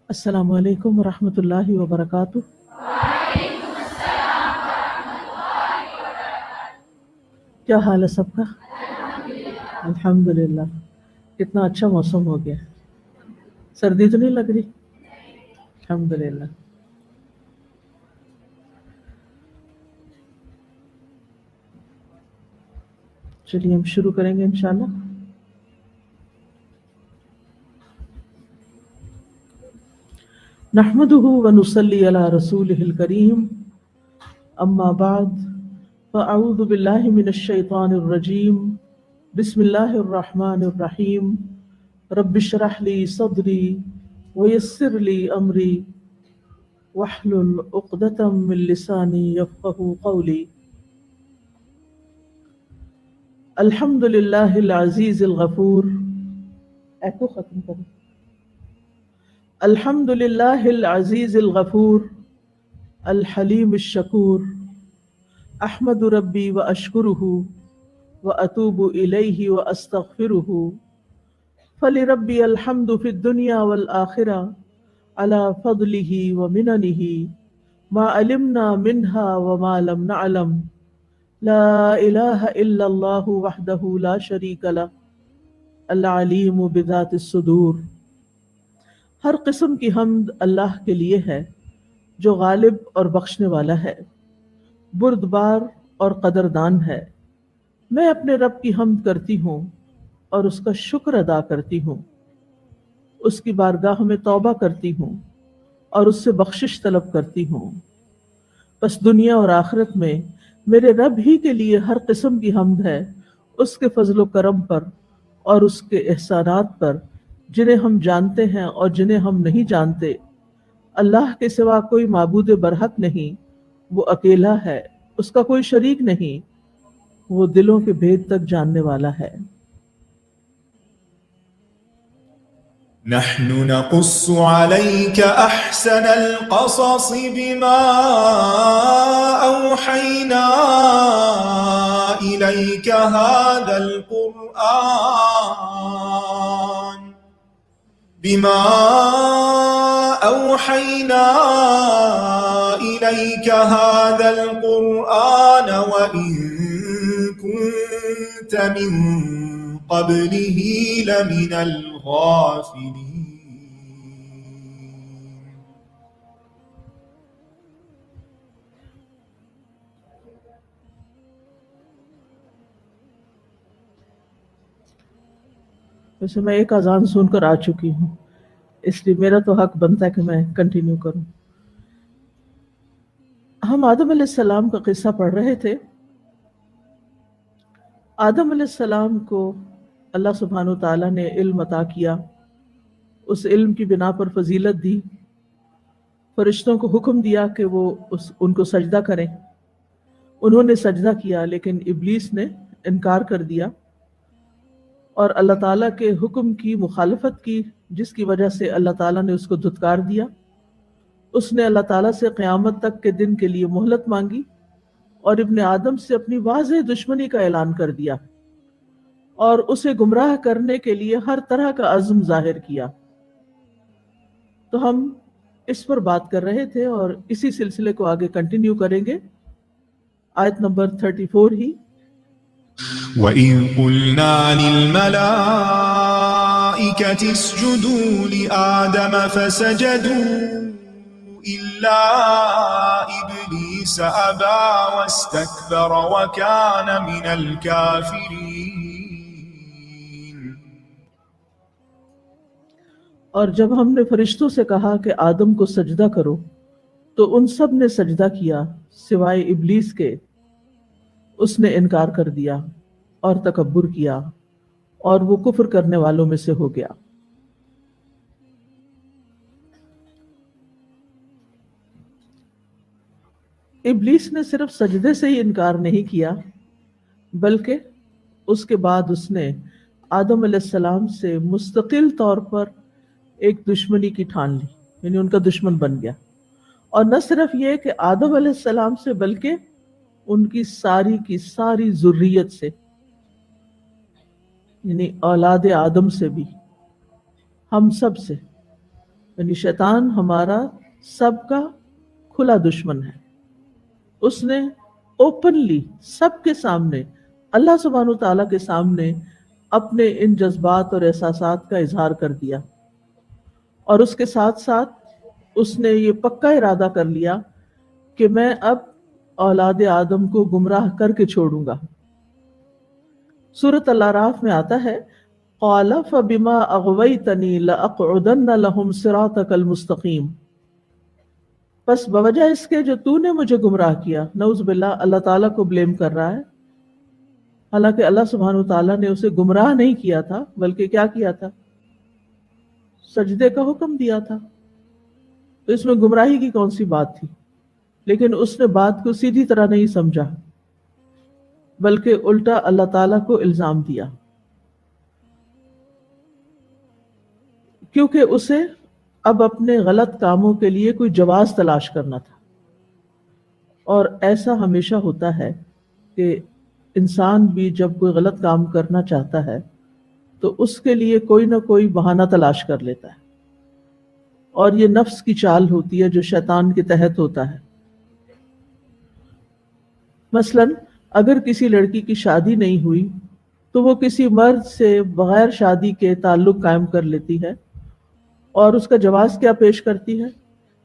السلام علیکم ورحمۃ اللہ وبرکاتہ۔ کیا حال ہے سب کا؟ الحمدللہ۔ کتنا اچھا موسم ہو گیا، سردی تو نہیں لگ رہی؟ الحمدللہ۔ چلیے ہم شروع کریں گے انشاءاللہ۔ نحمده ونصلي على رسوله الكريم، اما بعد فاعوذ باللہ من الشیطان الرجیم، بسم اللہ الرحمن الرحیم۔ رب اشرح لي صدری ويسر لي امری واحلل عقدۃ من لسانی یفقهوا قولی۔ الحمد للہ العزیز الغفور۔ ایکو ختم کرو۔ الحمد للہ العزیز الغفور الحلیم الشکور، احمد ربی واشکرہ واتوب الیہ واستغفرہ، فلربی الحمد فی الدنیا والآخرہ علی فضلہ ومننہ ما علمنا منہا وما لم نعلم، لا الہ الا اللہ وحدہ لا شریک لہ العلیم بذات الصدور۔ ہر قسم کی حمد اللہ کے لیے ہے جو غالب اور بخشنے والا ہے، بردبار اور قدردان ہے۔ میں اپنے رب کی حمد کرتی ہوں اور اس کا شکر ادا کرتی ہوں، اس کی بارگاہ میں توبہ کرتی ہوں اور اس سے بخشش طلب کرتی ہوں۔ بس دنیا اور آخرت میں میرے رب ہی کے لیے ہر قسم کی حمد ہے، اس کے فضل و کرم پر اور اس کے احسانات پر جنہیں ہم جانتے ہیں اور جنہیں ہم نہیں جانتے۔ اللہ کے سوا کوئی معبود برحق نہیں، وہ اکیلا ہے، اس کا کوئی شریک نہیں، وہ دلوں کے بھید تک جاننے والا ہے۔ نحن نقص عليك أحسن القصص بما أوحينا إليك هذا القرآن وإن كنت من قبله لمن الغافلين۔ ویسے میں ایک اذان سن کر آ چکی ہوں، اس لیے میرا تو حق بنتا ہے کہ میں کنٹینیو کروں۔ ہم آدم علیہ السلام کا قصہ پڑھ رہے تھے۔ آدم علیہ السلام کو اللہ سبحانہ وتعالیٰ نے علم عطا کیا، اس علم کی بنا پر فضیلت دی، فرشتوں کو حکم دیا کہ وہ ان کو سجدہ کریں۔ انہوں نے سجدہ کیا لیکن ابلیس نے انکار کر دیا اور اللہ تعالیٰ کے حکم کی مخالفت کی، جس کی وجہ سے اللہ تعالیٰ نے اس کو دھتکار دیا۔ اس نے اللہ تعالیٰ سے قیامت تک کے دن کے لیے مہلت مانگی اور ابن آدم سے اپنی واضح دشمنی کا اعلان کر دیا اور اسے گمراہ کرنے کے لیے ہر طرح کا عزم ظاہر کیا۔ تو ہم اس پر بات کر رہے تھے اور اسی سلسلے کو آگے کنٹینیو کریں گے۔ آیت نمبر 34 ہی۔ وَإِذْ قُلْنَا لِلْمَلَائِكَةِ اسْجُدُوا لِآدَمَ فَسَجَدُوا إِلَّا إِبْلِيسَ أَبَى وَاسْتَكْبَرَ وَكَانَ مِنَ الْكَافِرِينَ۔ اور جب ہم نے فرشتوں سے کہا کہ آدم کو سجدہ کرو تو ان سب نے سجدہ کیا سوائے ابلیس کے، اس نے انکار کر دیا اور تکبر کیا اور وہ کفر کرنے والوں میں سے ہو گیا۔ ابلیس نے صرف سجدے سے ہی انکار نہیں کیا بلکہ اس کے بعد اس نے آدم علیہ السلام سے مستقل طور پر ایک دشمنی کی ٹھان لی، یعنی ان کا دشمن بن گیا۔ اور نہ صرف یہ کہ آدم علیہ السلام سے بلکہ ان کی ساری ذریت سے، یعنی اولاد آدم سے بھی، ہم سب سے، یعنی شیطان ہمارا سب کا کھلا دشمن ہے. اس نے اوپنلی سب کے سامنے اللہ سبحانہ تعالیٰ کے سامنے اپنے ان جذبات اور احساسات کا اظہار کر دیا، اور اس کے ساتھ ساتھ اس نے یہ پکا ارادہ کر لیا کہ میں اب اولاد آدم کو گمراہ کر کے چھوڑوں گا. سورۃ الاعراف میں آتا ہے قال فبما اغویتنی لاقعدن لهم صراطک المستقیم، بس بوجہ اس کے جو تو نے مجھے گمراہ کیا. نعوذ باللہ، اللہ تعالیٰ کو بلیم کر رہا ہے، حالانکہ اللہ سبحانہ تعالیٰ نے اسے گمراہ نہیں کیا تھا، بلکہ کیا کیا تھا؟ سجدے کا حکم دیا تھا. تو اس میں گمراہی کی کون سی بات تھی؟ لیکن اس نے بات کو سیدھی طرح نہیں سمجھا، بلکہ الٹا اللہ تعالیٰ کو الزام دیا، کیونکہ اسے اب اپنے غلط کاموں کے لیے کوئی جواز تلاش کرنا تھا. اور ایسا ہمیشہ ہوتا ہے کہ انسان بھی جب کوئی غلط کام کرنا چاہتا ہے تو اس کے لیے کوئی نہ کوئی بہانہ تلاش کر لیتا ہے، اور یہ نفس کی چال ہوتی ہے جو شیطان کے تحت ہوتا ہے. مثلا اگر کسی لڑکی کی شادی نہیں ہوئی تو وہ کسی مرد سے بغیر شادی کے تعلق قائم کر لیتی ہے، اور اس کا جواز کیا پیش کرتی ہے؟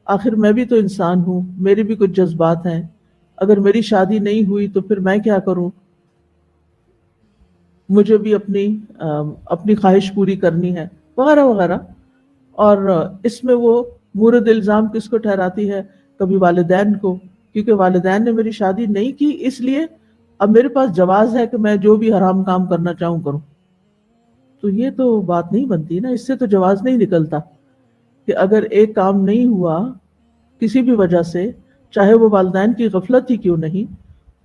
آخر میں بھی تو انسان ہوں، میرے بھی کچھ جذبات ہیں، اگر میری شادی نہیں ہوئی تو پھر میں کیا کروں؟ مجھے بھی اپنی خواہش پوری کرنی ہے، وغیرہ وغیرہ. اور اس میں وہ مورد الزام کس کو ٹھہراتی ہے؟ کبھی والدین کو، کیونکہ والدین نے میری شادی نہیں کی، اس لیے اب میرے پاس جواز ہے کہ میں جو بھی حرام کام کرنا چاہوں کروں. تو یہ تو بات نہیں بنتی نا، اس سے تو جواز نہیں نکلتا کہ اگر ایک کام نہیں ہوا کسی بھی وجہ سے، چاہے وہ والدین کی غفلت ہی کیوں نہیں،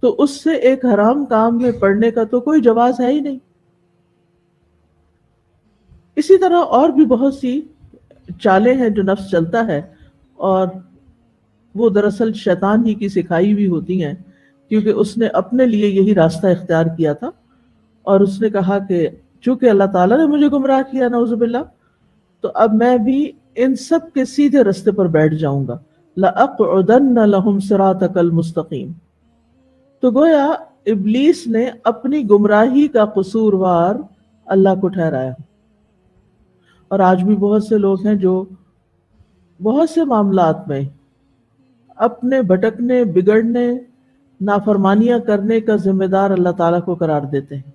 تو اس سے ایک حرام کام میں پڑنے کا تو کوئی جواز ہے ہی نہیں. اسی طرح اور بھی بہت سی چالیں ہیں جو نفس چلتا ہے، اور وہ دراصل شیطان ہی کی سکھائی ہوئی ہوتی ہیں، کیونکہ اس نے اپنے لیے یہی راستہ اختیار کیا تھا، اور اس نے کہا کہ چونکہ اللہ تعالیٰ نے مجھے گمراہ کیا نعوذ باللہ، تو اب میں بھی ان سب کے سیدھے راستے پر بیٹھ جاؤں گا. لَأَقْعُدَنَّ لَهُمْ صِرَاطَكَ الْمُسْتَقِيمَ. تو گویا ابلیس نے اپنی گمراہی کا قصوروار اللہ کو ٹھہرایا. اور آج بھی بہت سے لوگ ہیں جو بہت سے معاملات میں اپنے بھٹکنے، بگڑنے، نافرمانیاں کرنے کا ذمہ دار اللہ تعالیٰ کو قرار دیتے ہیں.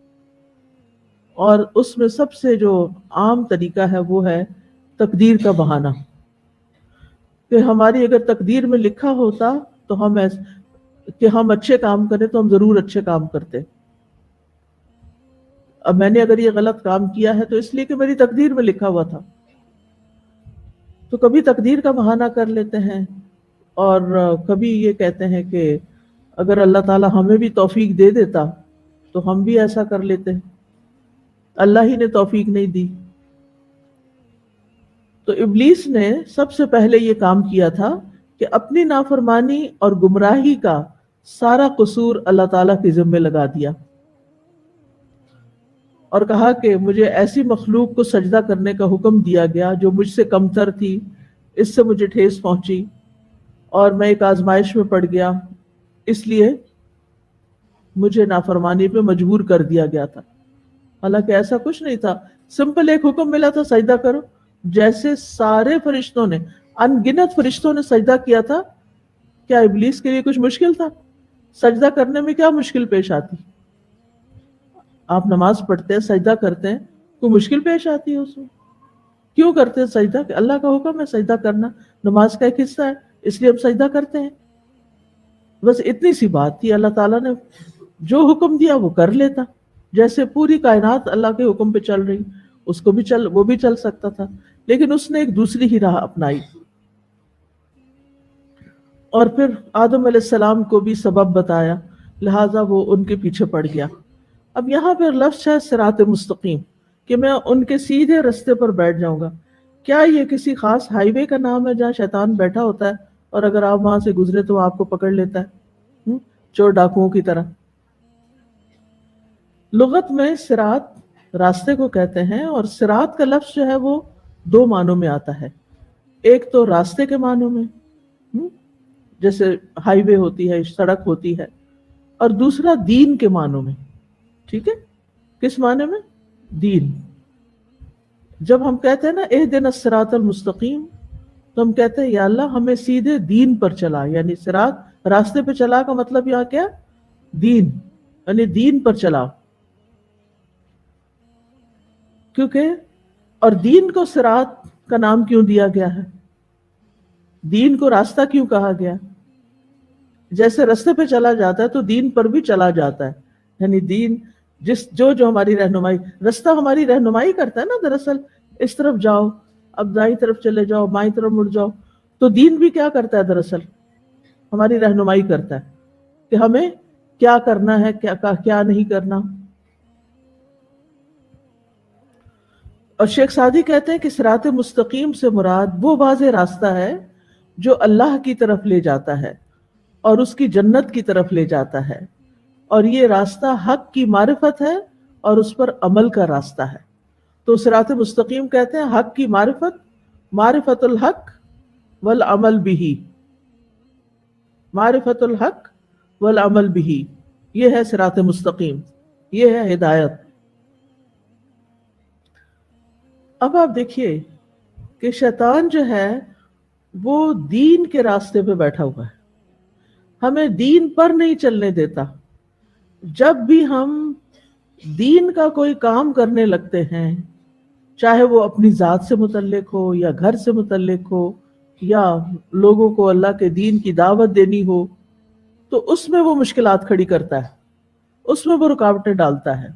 اور اس میں سب سے جو عام طریقہ ہے وہ ہے تقدیر کا بہانہ، کہ ہماری اگر تقدیر میں لکھا ہوتا تو کہ ہم اچھے کام کریں تو ہم ضرور اچھے کام کرتے. اب میں نے اگر یہ غلط کام کیا ہے تو اس لیے کہ میری تقدیر میں لکھا ہوا تھا. تو کبھی تقدیر کا بہانہ کر لیتے ہیں، اور کبھی یہ کہتے ہیں کہ اگر اللہ تعالیٰ ہمیں بھی توفیق دے دیتا تو ہم بھی ایسا کر لیتے. اللہ ہی نے توفیق نہیں دی. تو ابلیس نے سب سے پہلے یہ کام کیا تھا کہ اپنی نافرمانی اور گمراہی کا سارا قصور اللہ تعالیٰ کے ذمہ لگا دیا، اور کہا کہ مجھے ایسی مخلوق کو سجدہ کرنے کا حکم دیا گیا جو مجھ سے کمتر تھی، اس سے مجھے ٹھیس پہنچی اور میں ایک آزمائش میں پڑ گیا، اس لیے مجھے نافرمانی پہ مجبور کر دیا گیا تھا. حالانکہ ایسا کچھ نہیں تھا، سمپل ایک حکم ملا تھا سجدہ کرو. جیسے سارے فرشتوں نے، ان گنت فرشتوں نے سجدہ کیا تھا، کیا ابلیس کے لیے کچھ مشکل تھا؟ سجدہ کرنے میں کیا مشکل پیش آتی؟ آپ نماز پڑھتے ہیں، سجدہ کرتے ہیں، کوئی مشکل پیش آتی ہے اس میں؟ کیوں کرتے ہیں سجدہ؟ کہ اللہ کا حکم ہے سجدہ کرنا، نماز کا ایک حصہ ہے، اس لیے ہم سجدہ کرتے ہیں. بس اتنی سی بات تھی. اللہ تعالیٰ نے جو حکم دیا وہ کر لیتا. جیسے پوری کائنات اللہ کے حکم پہ چل رہی، اس کو بھی وہ بھی چل سکتا تھا، لیکن اس نے ایک دوسری ہی راہ اپنائی. اور پھر آدم علیہ السلام کو بھی سبب بتایا، لہٰذا وہ ان کے پیچھے پڑ گیا. اب یہاں پہ لفظ ہے صراط مستقیم، کہ میں ان کے سیدھے رستے پر بیٹھ جاؤں گا. کیا یہ کسی خاص ہائی وے کا نام ہے جہاں شیطان بیٹھا ہوتا ہے اور اگر آپ وہاں سے گزرے تو آپ کو پکڑ لیتا ہے چور ڈاکوؤں کی طرح؟ لغت میں صراط راستے کو کہتے ہیں، اور صراط کا لفظ جو ہے وہ دو معنوں میں آتا ہے. ایک تو راستے کے معنوں میں، جیسے ہائی وے ہوتی ہے، سڑک ہوتی ہے، اور دوسرا دین کے معنوں میں. ٹھیک ہے، کس معنی میں؟ دین. جب ہم کہتے ہیں نا اہدنا الصراط المستقیم، تو ہم کہتے ہیں یا اللہ ہمیں سیدھے دین پر چلا، یعنی صراط راستے پہ چلا کا مطلب یہاں کیا؟ دین، یعنی دین پر چلا. کیونکہ اور دین کو صراط کا نام کیوں دیا گیا ہے؟ دین کو راستہ کیوں کہا گیا؟ جیسے راستے پہ چلا جاتا ہے تو دین پر بھی چلا جاتا ہے، یعنی دین جو ہماری رہنمائی، راستہ ہماری رہنمائی کرتا ہے نا. دراصل اس طرف جاؤ، اب دائیں طرف چلے جاؤ، بائیں طرف مڑ جاؤ، تو دین بھی کیا کرتا ہے؟ دراصل ہماری رہنمائی کرتا ہے کہ ہمیں کیا کرنا ہے، کیا نہیں کرنا. اور شیخ سعدی کہتے ہیں کہ صراط مستقیم سے مراد وہ واضح راستہ ہے جو اللہ کی طرف لے جاتا ہے اور اس کی جنت کی طرف لے جاتا ہے، اور یہ راستہ حق کی معرفت ہے اور اس پر عمل کا راستہ ہے. تو صراط مستقیم کہتے ہیں حق کی معرفت، معرفت الحق والعمل بھی، معرفت الحق والعمل بھی، یہ ہے صراط مستقیم، یہ ہے ہدایت. اب آپ دیکھیے کہ شیطان جو ہے وہ دین کے راستے پہ بیٹھا ہوا ہے، ہمیں دین پر نہیں چلنے دیتا. جب بھی ہم دین کا کوئی کام کرنے لگتے ہیں، چاہے وہ اپنی ذات سے متعلق ہو یا گھر سے متعلق ہو یا لوگوں کو اللہ کے دین کی دعوت دینی ہو، تو اس میں وہ مشکلات کھڑی کرتا ہے، اس میں وہ رکاوٹیں ڈالتا ہے.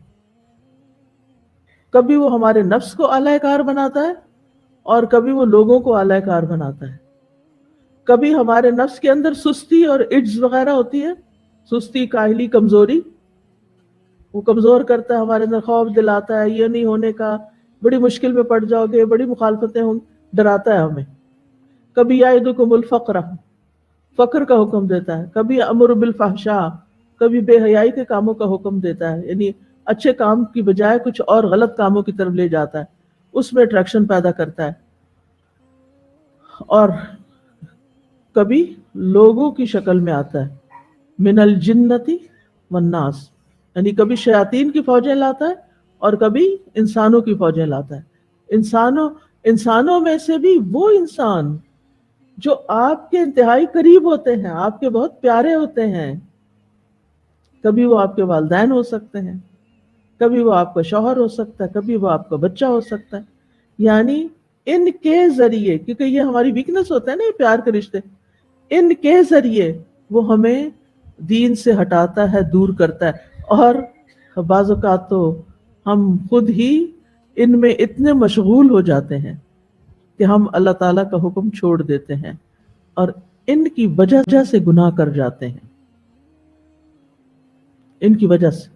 کبھی وہ ہمارے نفس کو اعلی کار بناتا ہے اور کبھی وہ لوگوں کو اعلی کار بناتا ہے. کبھی ہمارے نفس کے اندر سستی اور عجز وغیرہ ہوتی ہے، سستی، کاہلی، کمزوری، وہ کمزور کرتا ہے، ہمارے اندر خوف دلاتا ہے یہ نہیں ہونے کا، بڑی مشکل میں پڑ جاؤ گے، بڑی مخالفتیں ہوں، ڈراتا ہے ہمیں. کبھی یعدکم الفقر، فقر کا حکم دیتا ہے. کبھی امر بالفحشاء، کبھی بے حیائی کے کاموں کا حکم دیتا ہے، یعنی اچھے کام کی بجائے کچھ اور غلط کاموں کی طرف لے جاتا ہے، اس میں اٹریکشن پیدا کرتا ہے. اور کبھی لوگوں کی شکل میں آتا ہے، من الجنتی والناس، یعنی کبھی شیاطین کی فوجیں لاتا ہے اور کبھی انسانوں کی فوجیں لاتا ہے. انسانوں میں سے بھی وہ انسان جو آپ کے انتہائی قریب ہوتے ہیں، آپ کے بہت پیارے ہوتے ہیں. کبھی وہ آپ کے والدین ہو سکتے ہیں، کبھی وہ آپ کا شوہر ہو سکتا ہے، کبھی وہ آپ کا بچہ ہو سکتا ہے. یعنی ان کے ذریعے، کیونکہ یہ ہماری ویکنس ہوتا ہے نا، یہ پیار کے رشتے، ان کے ذریعے وہ ہمیں دین سے ہٹاتا ہے، دور کرتا ہے. اور بعض اوقات تو ہم خود ہی ان میں اتنے مشغول ہو جاتے ہیں کہ ہم اللہ تعالیٰ کا حکم چھوڑ دیتے ہیں اور ان کی وجہ سے گناہ کر جاتے ہیں. ان کی وجہ سے،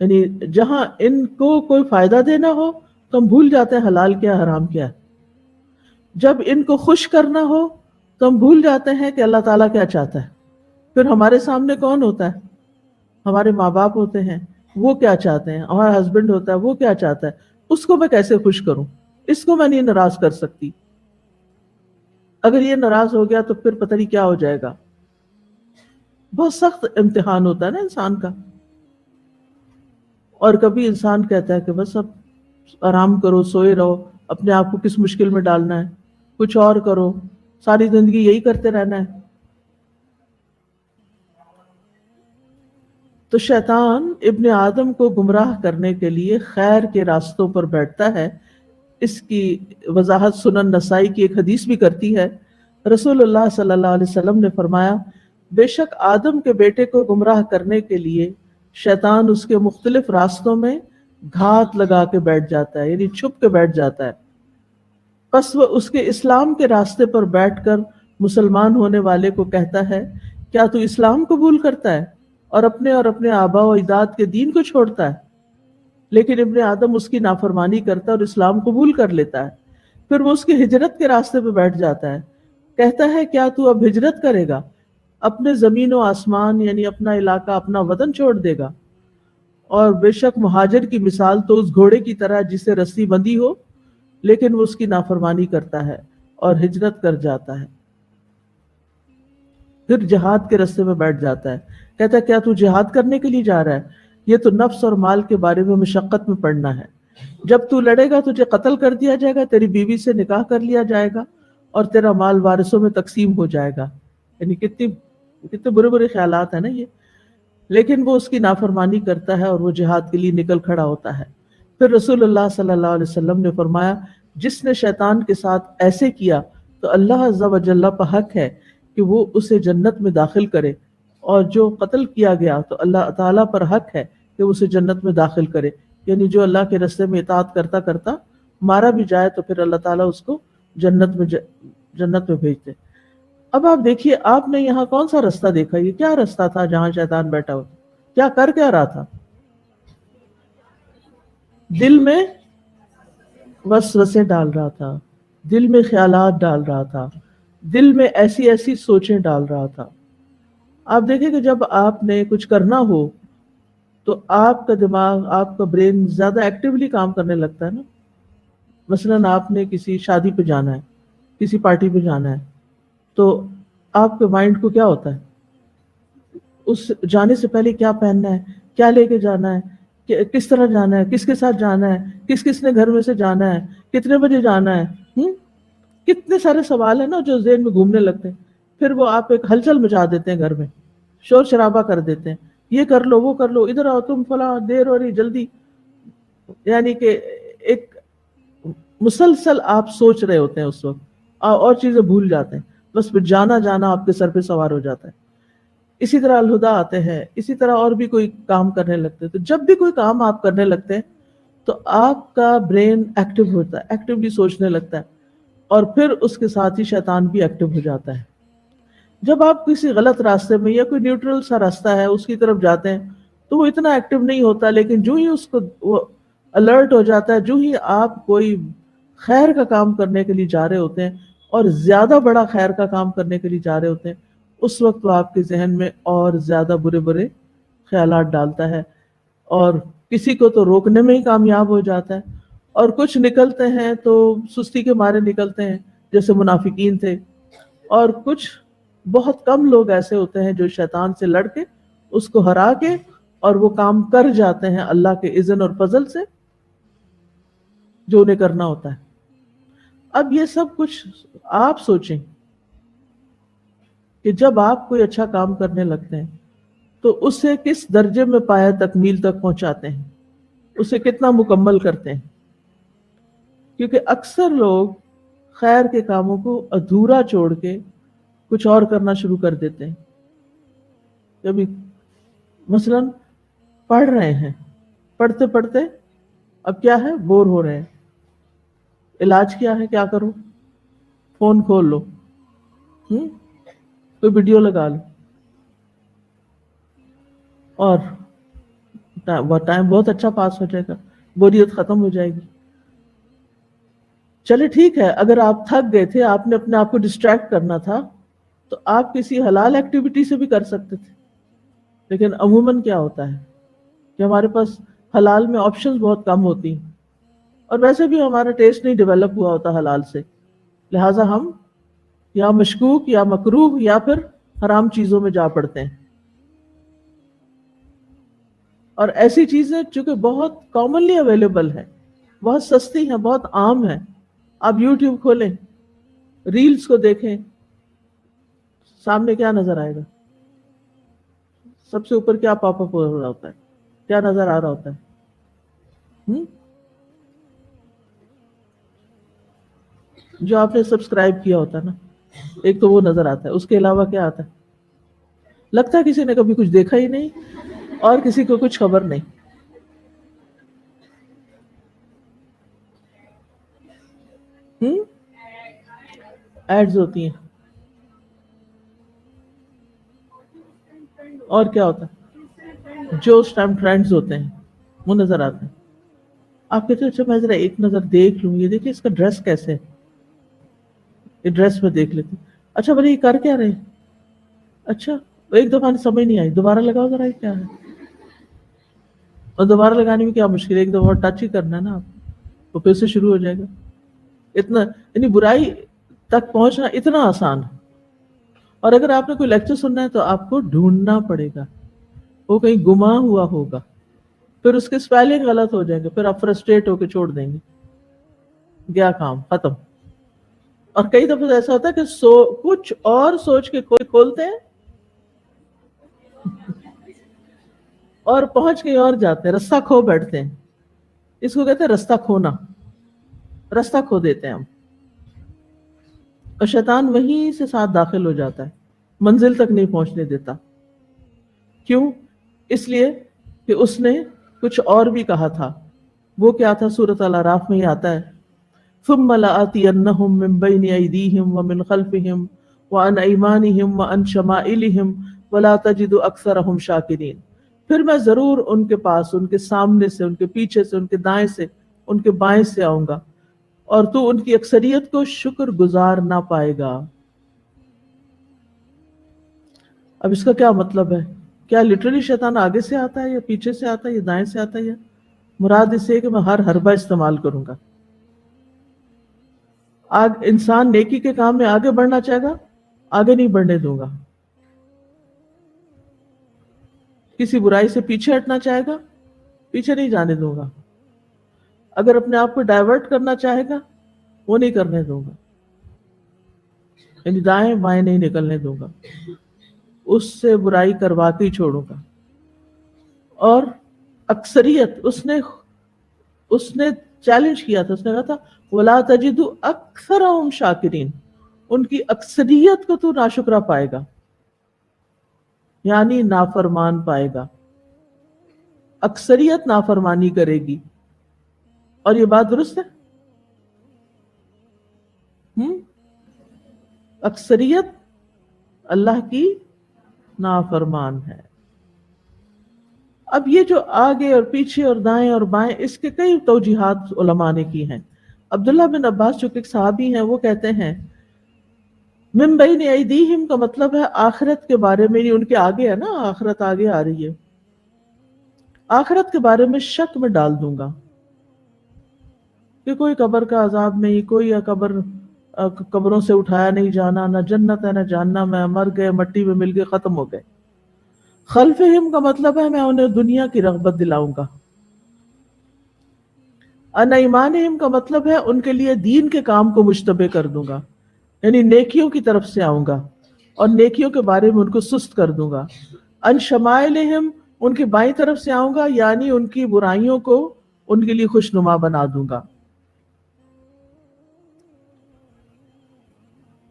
یعنی جہاں ان کو کوئی فائدہ دینا ہو تو ہم بھول جاتے ہیں حلال کیا حرام کیا ہے. جب ان کو خوش کرنا ہو تو ہم بھول جاتے ہیں کہ اللہ تعالیٰ کیا چاہتا ہے. پھر ہمارے سامنے کون ہوتا ہے؟ ہمارے ماں باپ ہوتے ہیں، وہ کیا چاہتے ہیں. ہمارا ہسبینڈ ہوتا ہے، وہ کیا چاہتا ہے، اس کو میں کیسے خوش کروں، اس کو میں نہیں ناراض کر سکتی. اگر یہ ناراض ہو گیا تو پھر پتہ نہیں کیا ہو جائے گا. بہت سخت امتحان ہوتا ہے نا انسان کا. اور کبھی انسان کہتا ہے کہ بس اب آرام کرو، سوئے رہو، اپنے آپ کو کس مشکل میں ڈالنا ہے، کچھ اور کرو، ساری زندگی یہی کرتے رہنا ہے. تو شیطان ابن آدم کو گمراہ کرنے کے لیے خیر کے راستوں پر بیٹھتا ہے. اس کی وضاحت سنن نسائی کی ایک حدیث بھی کرتی ہے. رسول اللہ صلی اللہ علیہ وسلم نے فرمایا، بے شک آدم کے بیٹے کو گمراہ کرنے کے لیے شیطان اس کے مختلف راستوں میں گھات لگا کے بیٹھ جاتا ہے، یعنی چھپ کے بیٹھ جاتا ہے. پس وہ اس کے اسلام کے راستے پر بیٹھ کر مسلمان ہونے والے کو کہتا ہے، کیا تو اسلام قبول کرتا ہے اور اپنے آباء و اجداد کے دین کو چھوڑتا ہے؟ لیکن ابن آدم اس کی نافرمانی کرتا ہے اور اسلام قبول کر لیتا ہے. پھر وہ اس کی ہجرت کے راستے پہ بیٹھ جاتا ہے، کہتا ہے کیا تو اب ہجرت کرے گا، اپنے زمین و آسمان یعنی اپنا علاقہ، اپنا وطن چھوڑ دے گا؟ اور بے شک مہاجر کی مثال تو اس گھوڑے کی طرح جسے رسی بندھی ہو لیکن وہ اس کی نافرمانی کرتا ہے اور ہجرت کر جاتا ہے، پھر جہاد کے راستے میں بیٹھ جاتا ہے، کہتا ہے کیا تو جہاد کرنے کے لیے جا رہا ہے؟ یہ تو نفس اور مال کے بارے میں مشقت میں پڑنا ہے، جب تو لڑے گا تجھے قتل کر دیا جائے گا، تیری بیوی سے نکاح کر لیا جائے گا اور تیرا مال وارثوں میں تقسیم ہو جائے گا۔ یعنی کتنے برے برے خیالات ہیں نا یہ، لیکن وہ اس کی نافرمانی کرتا ہے اور وہ جہاد کے لیے نکل کھڑا ہوتا ہے۔ پھر رسول اللہ صلی اللہ علیہ وسلم نے فرمایا جس نے شیطان کے ساتھ ایسے کیا تو اللہ عز و جل پر حق ہے کہ وہ اسے جنت میں داخل کرے، اور جو قتل کیا گیا تو اللہ تعالیٰ پر حق ہے کہ اسے جنت میں داخل کرے، یعنی جو اللہ کے راستے میں اطاعت کرتا کرتا مارا بھی جائے تو پھر اللہ تعالیٰ اس کو جنت میں بھیجتے۔ اب آپ دیکھیے آپ نے یہاں کون سا راستہ دیکھا؟ یہ کیا راستہ تھا جہاں شیطان بیٹھا ہوا؟ کیا رہا تھا؟ دل میں وسوسے ڈال رہا تھا، دل میں خیالات ڈال رہا تھا، دل میں ایسی ایسی سوچیں ڈال رہا تھا۔ آپ دیکھیں کہ جب آپ نے کچھ کرنا ہو تو آپ کا دماغ، آپ کا برین زیادہ ایکٹیولی کام کرنے لگتا ہے نا۔ مثلاً آپ نے کسی شادی پہ جانا ہے، کسی پارٹی پہ جانا ہے، تو آپ کے مائنڈ کو کیا ہوتا ہے؟ اس جانے سے پہلے کیا پہننا ہے، کیا لے کے جانا ہے، کس طرح جانا ہے، کس کے ساتھ جانا ہے، کس نے گھر میں سے جانا ہے، کتنے بجے جانا ہے، کتنے سارے سوال ہیں نا جو ذہن میں گھومنے لگتے ہیں۔ پھر وہ آپ ایک ہلچل مچا دیتے ہیں، گھر میں شور شرابہ کر دیتے ہیں، یہ کر لو وہ کر لو، ادھر آؤ تم، فلاں دیر ہو رہی جلدی، یعنی کہ ایک مسلسل آپ سوچ رہے ہوتے ہیں اس وقت اور چیزیں بھول جاتے ہیں، بس جانا آپ کے سر پہ سوار ہو جاتا ہے۔ اسی طرح الہدا آتے ہیں، اسی طرح اور بھی کوئی کام کرنے لگتے ہیں۔ تو جب بھی کوئی کام آپ کرنے لگتے ہیں تو آپ کا برین ایکٹیو ہوتا ہے، ایکٹیولی سوچنے لگتا ہے، اور پھر اس کے ساتھ ہی شیطان بھی ایکٹیو ہو جاتا ہے۔ جب آپ کسی غلط راستے میں یا کوئی نیوٹرل سا راستہ ہے اس کی طرف جاتے ہیں تو وہ اتنا ایکٹیو نہیں ہوتا، لیکن جو ہی اس کو وہ الرٹ ہو جاتا ہے، جو ہی آپ کوئی خیر کا کام کرنے کے لیے جا رہے ہوتے ہیں اور زیادہ بڑا خیر کا کام کرنے کے لیے جا رہے ہوتے ہیں، اس وقت وہ آپ کے ذہن میں اور زیادہ برے برے خیالات ڈالتا ہے، اور کسی کو تو روکنے میں ہی کامیاب ہو جاتا ہے، اور کچھ نکلتے ہیں تو سستی کے مارے نکلتے ہیں جیسے منافقین تھے، اور کچھ بہت کم لوگ ایسے ہوتے ہیں جو شیطان سے لڑ کے اس کو ہرا کے اور وہ کام کر جاتے ہیں اللہ کے اذن اور فضل سے جو انہیں کرنا ہوتا ہے۔ اب یہ سب کچھ آپ سوچیں کہ جب آپ کوئی اچھا کام کرنے لگتے ہیں تو اسے کس درجے میں پایہ تکمیل تک پہنچاتے ہیں، اسے کتنا مکمل کرتے ہیں، کیونکہ اکثر لوگ خیر کے کاموں کو ادھورا چھوڑ کے کچھ اور کرنا شروع کر دیتے ہیں۔ کبھی مثلاً پڑھ رہے ہیں، پڑھتے پڑھتے اب کیا ہے، بور ہو رہے ہیں، علاج کیا ہے، کیا کرو، فون کھول لو، کوئی ویڈیو لگا لو، اور ٹائم بہت اچھا پاس ہو جائے گا، بوریت ختم ہو جائے گی۔ چلے ٹھیک ہے، اگر آپ تھک گئے تھے، آپ نے اپنے آپ کو ڈسٹریکٹ کرنا تھا تو آپ کسی حلال ایکٹیویٹی سے بھی کر سکتے تھے، لیکن عموماً کیا ہوتا ہے کہ ہمارے پاس حلال میں آپشنز بہت کم ہوتی ہیں، اور ویسے بھی ہمارا ٹیسٹ نہیں ڈیولپ ہوا ہوتا حلال سے، لہٰذا ہم یا مشکوک یا مکروہ یا پھر حرام چیزوں میں جا پڑتے ہیں۔ اور ایسی چیزیں چونکہ بہت کامنلی اویلیبل ہیں، بہت سستی ہیں، بہت عام ہیں، آپ یوٹیوب کھولیں، ریلز کو دیکھیں، سامنے کیا نظر آئے گا؟ سب سے اوپر کیا پاپ اپ ہو رہا ہوتا ہے، کیا نظر آ رہا ہوتا ہے؟ جو آپ نے سبسکرائب کیا ہوتا ہے نا، ایک تو وہ نظر آتا ہے، اس کے علاوہ کیا آتا ہے؟ لگتا ہے کسی نے کبھی کچھ دیکھا ہی نہیں اور کسی کو کچھ خبر نہیں۔ ایڈز ہوتی ہیں، اور کیا ہوتا ہے؟ جو اس ٹائم ٹرینڈز ہوتے ہیں وہ نظر آتے ہیں۔ آپ کہتے ہیں اچھا میں ذرا ایک نظر دیکھ لوں، یہ دیکھیں اس کا ڈریس کیسے ہے، یہ ڈریس میں دیکھ لیتی، اچھا بھلے یہ کر کیا رہے، اچھا ایک دفعہ سمجھ نہیں آئی، دوبارہ لگاؤ ذرا یہ کیا ہے، اور دوبارہ لگانے میں کیا مشکل ہے، ایک دفعہ ٹچ ہی کرنا ہے نا آپ، تو پھر سے شروع ہو جائے گا۔ اتنا یعنی برائی تک پہنچنا اتنا آسان ہے. اور اگر آپ نے کوئی لیکچر سننا ہے تو آپ کو ڈھونڈنا پڑے گا، وہ کہیں گما ہوا ہوگا، پھر اس کے اسپیلنگ غلط ہو جائیں گے، پھر آپ فرسٹریٹ ہو کے چھوڑ دیں گے، گیا کام ختم. اور کئی دفعہ ایسا ہوتا ہے کہ کچھ اور سوچ کے کھولتے ہیں اور پہنچ کے اور جاتے ہیں، رستہ کھو بیٹھتے ہیں. اس کو کہتے ہیں رستہ کھونا، رستہ کھو دیتے ہیں ہم. اور شیطان وہیں سے ساتھ داخل ہو جاتا ہے، منزل تک نہیں پہنچنے دیتا. کیوں؟ اس لیے کہ اس نے کچھ اور بھی کہا تھا. وہ کیا تھا؟ سورۃ الاعراف میں ہی آتا ہے، ثم لآتینہم من بین ایدیہم ومن خلفہم وعن ایمانہم وعن شمائلہم ولا تجد اکثرہم شاکرین. پھر میں ضرور ان کے پاس، ان کے سامنے سے، ان کے پیچھے سے، ان کے دائیں سے، ان کے بائیں سے آؤں گا، اور تو ان کی اکثریت کو شکر گزار نہ پائے گا. اب اس کا کیا مطلب ہے؟ کیا لٹرلی شیطان آگے سے آتا ہے یا پیچھے سے آتا ہے یا دائیں سے آتا ہے؟ یا مراد اس سے ہے کہ میں ہر حربہ استعمال کروں گا. انسان نیکی کے کام میں آگے بڑھنا چاہے گا، آگے نہیں بڑھنے دوں گا. کسی برائی سے پیچھے ہٹنا چاہے گا، پیچھے نہیں جانے دوں گا. اگر اپنے آپ کو ڈائیورٹ کرنا چاہے گا، وہ نہیں کرنے دوں گا، یعنی دائیں بائیں نہیں نکلنے دوں گا، اس سے برائی کروا کے ہی چھوڑوں گا. اور اکثریت اس نے چیلنج کیا تھا، اس نے کہا تھا وَلَا تَجِدُ أَكْثَرَهُمْ شَاكِرِينَ، ان کی اکثریت کو تو ناشکرا پائے گا، یعنی نافرمان پائے گا. اکثریت نافرمانی کرے گی. اور یہ بات درست ہے؟ اکثریت اللہ کی نافرمان ہے. اب یہ جو آگے اور پیچھے اور دائیں اور بائیں، اس کے کئی توجیحات علماء نے کی ہیں. عبداللہ بن عباس جو کہ ایک صحابی ہیں، وہ کہتے ہیں من بین ایدیہم کا مطلب ہے آخرت کے بارے میں، ان کے آگے ہے نا، آخرت آگے آ رہی ہے، آخرت کے بارے میں شک میں ڈال دوں گا کہ کوئی قبر کا عذاب نہیں، کوئی قبروں سے اٹھایا نہیں جانا، نہ جنت ہے نہ جہنم میں، مر گئے مٹی میں مل گئے ختم ہو گئے. خلفہم کا مطلب ہے میں انہیں دنیا کی رغبت دلاؤں گا. ان ایمانہم کا مطلب ہے ان کے لیے دین کے کام کو مشتبہ کر دوں گا، یعنی نیکیوں کی طرف سے آؤں گا اور نیکیوں کے بارے میں ان کو سست کر دوں گا. ان شمائلہم ان کی بائیں طرف سے آؤں گا، یعنی ان کی برائیوں کو ان کے لیے خوشنما بنا دوں گا.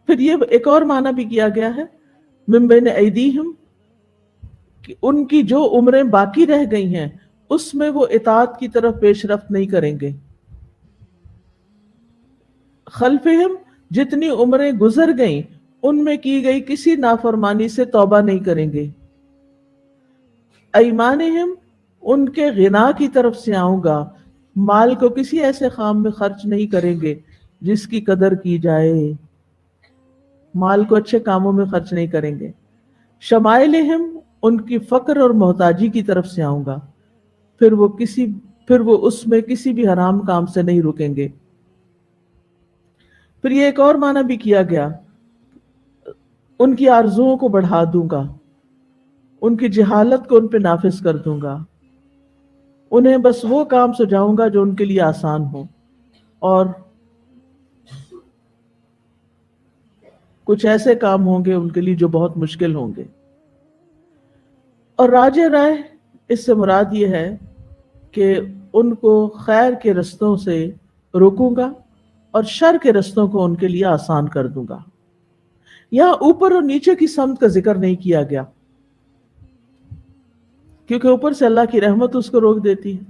پھر یہ ایک اور معنی بھی کیا گیا ہے من بین ایدیہم، کہ ان کی جو عمریں باقی رہ گئی ہیں اس میں وہ اطاعت کی طرف پیش رفت نہیں کریں گے. خلفہم جتنی عمریں گزر گئیں ان میں کی گئی کسی نافرمانی سے توبہ نہیں کریں گے. ایمانہم ان کے غنا کی طرف سے آؤں گا، مال کو کسی ایسے کام میں خرچ نہیں کریں گے جس کی قدر کی جائے، مال کو اچھے کاموں میں خرچ نہیں کریں گے. شمائلہم ان کی فقر اور محتاجی کی طرف سے آؤں گا، پھر وہ اس میں کسی بھی حرام کام سے نہیں رکیں گے. پھر یہ ایک اور معنی بھی کیا گیا، ان کی آرزوؤں کو بڑھا دوں گا، ان کی جہالت کو ان پہ نافذ کر دوں گا، انہیں بس وہ کام سجاؤں گا جو ان کے لیے آسان ہو، اور کچھ ایسے کام ہوں گے ان کے لیے جو بہت مشکل ہوں گے. اور راجح رائے اس سے مراد یہ ہے کہ ان کو خیر کے رستوں سے روکوں گا اور شر کے رستوں کو ان کے لیے آسان کر دوں گا. یہاں اوپر اور نیچے کی سمت کا ذکر نہیں کیا گیا، کیونکہ اوپر سے اللہ کی رحمت اس کو روک دیتی ہے،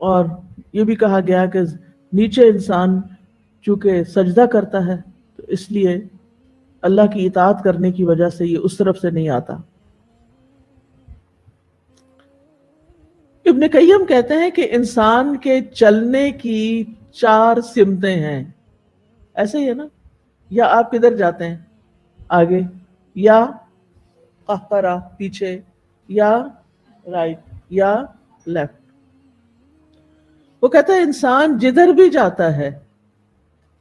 اور یہ بھی کہا گیا کہ نیچے انسان چونکہ سجدہ کرتا ہے تو اس لیے اللہ کی اطاعت کرنے کی وجہ سے یہ اس طرف سے نہیں آتا. ابن قیم کہتے ہیں کہ انسان کے چلنے کی 4 سمتیں ہیں. ایسے ہی ہے نا، یا آپ کدھر جاتے ہیں، آگے، یا قہقرہ پیچھے، یا رائٹ، یا لیفٹ. وہ کہتا ہے انسان جدھر بھی جاتا ہے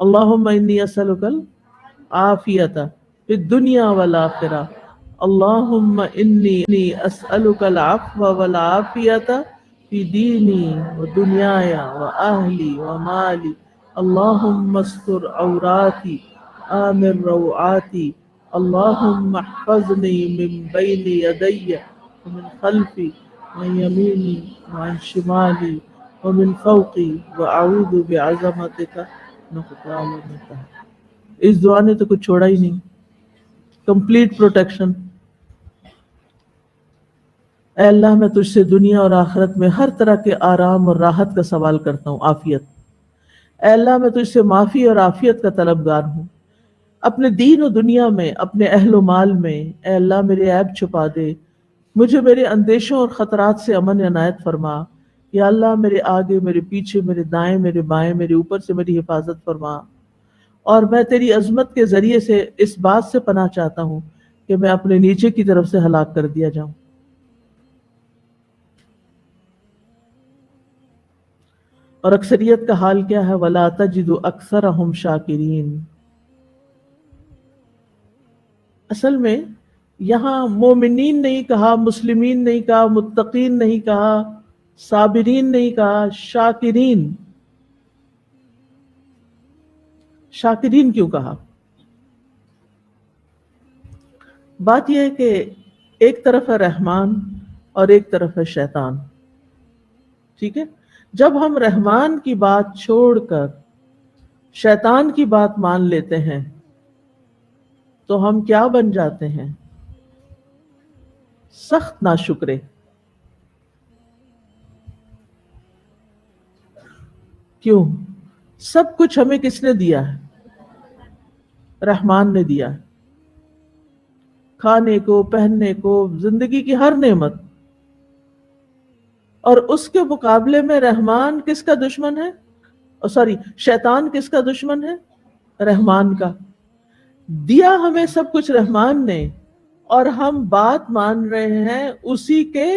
اللہم انی اسألک العافیت فی الدنیا والآخرہ، اللہم انی اسألک العفو والعافیت فی دینی و دنیای و اہلی و مالی، اللہم استر عوراتی آمن روعاتی، اللہم احفظنی من بین یدی ومن خلفی ومن یمینی وعن شمالی ومن فوقی واعوذ بعظمتک من اغتال من تحتی۔ اس دعا نے تو کچھ چھوڑا ہی نہیں، کمپلیٹ پروٹیکشن۔ اے اللہ میں تجھ سے دنیا اور آخرت میں ہر طرح کے آرام اور راحت کا سوال کرتا ہوں، عافیت۔ اے اللہ میں تجھ سے معافی اور عافیت کا طلبگار ہوں، اپنے دین و دنیا میں، اپنے اہل و مال میں۔ اے اللہ میرے عیب چھپا دے، مجھے میرے اندیشوں اور خطرات سے امن عنایت فرما۔ یا اللہ میرے آگے، میرے پیچھے، میرے دائیں، میرے بائیں، میرے اوپر سے میری حفاظت فرما۔ اور میں تیری عظمت کے ذریعے سے اس بات سے پناہ چاہتا ہوں کہ میں اپنے نیچے کی طرف سے ہلاک کر دیا جاؤں۔ اور اکثریت کا حال کیا ہے؟ وَلَا تَجِدُ أَكْثَرَهُمْ شَاكِرِينَ۔ اصل میں یہاں مومنین نہیں کہا، مسلمین نہیں کہا، متقین نہیں کہا، صابرین نہیں کہا، شاکرین۔ شاکرین کیوں کہا؟ بات یہ ہے کہ ایک طرف ہے رحمان اور ایک طرف ہے شیطان، ٹھیک ہے؟ جب ہم رحمان کی بات چھوڑ کر شیطان کی بات مان لیتے ہیں تو ہم کیا بن جاتے ہیں؟ سخت ناشکرے۔ کیوں؟ سب کچھ ہمیں کس نے دیا ہے؟ رحمان نے دیا ہے، کھانے کو، پہننے کو، زندگی کی ہر نعمت۔ اور اس کے مقابلے میں رحمان کس کا دشمن ہے؟ شیطان کس کا دشمن ہے؟ رحمان کا۔ دیا ہمیں سب کچھ رحمان نے، اور ہم بات مان رہے ہیں اسی کے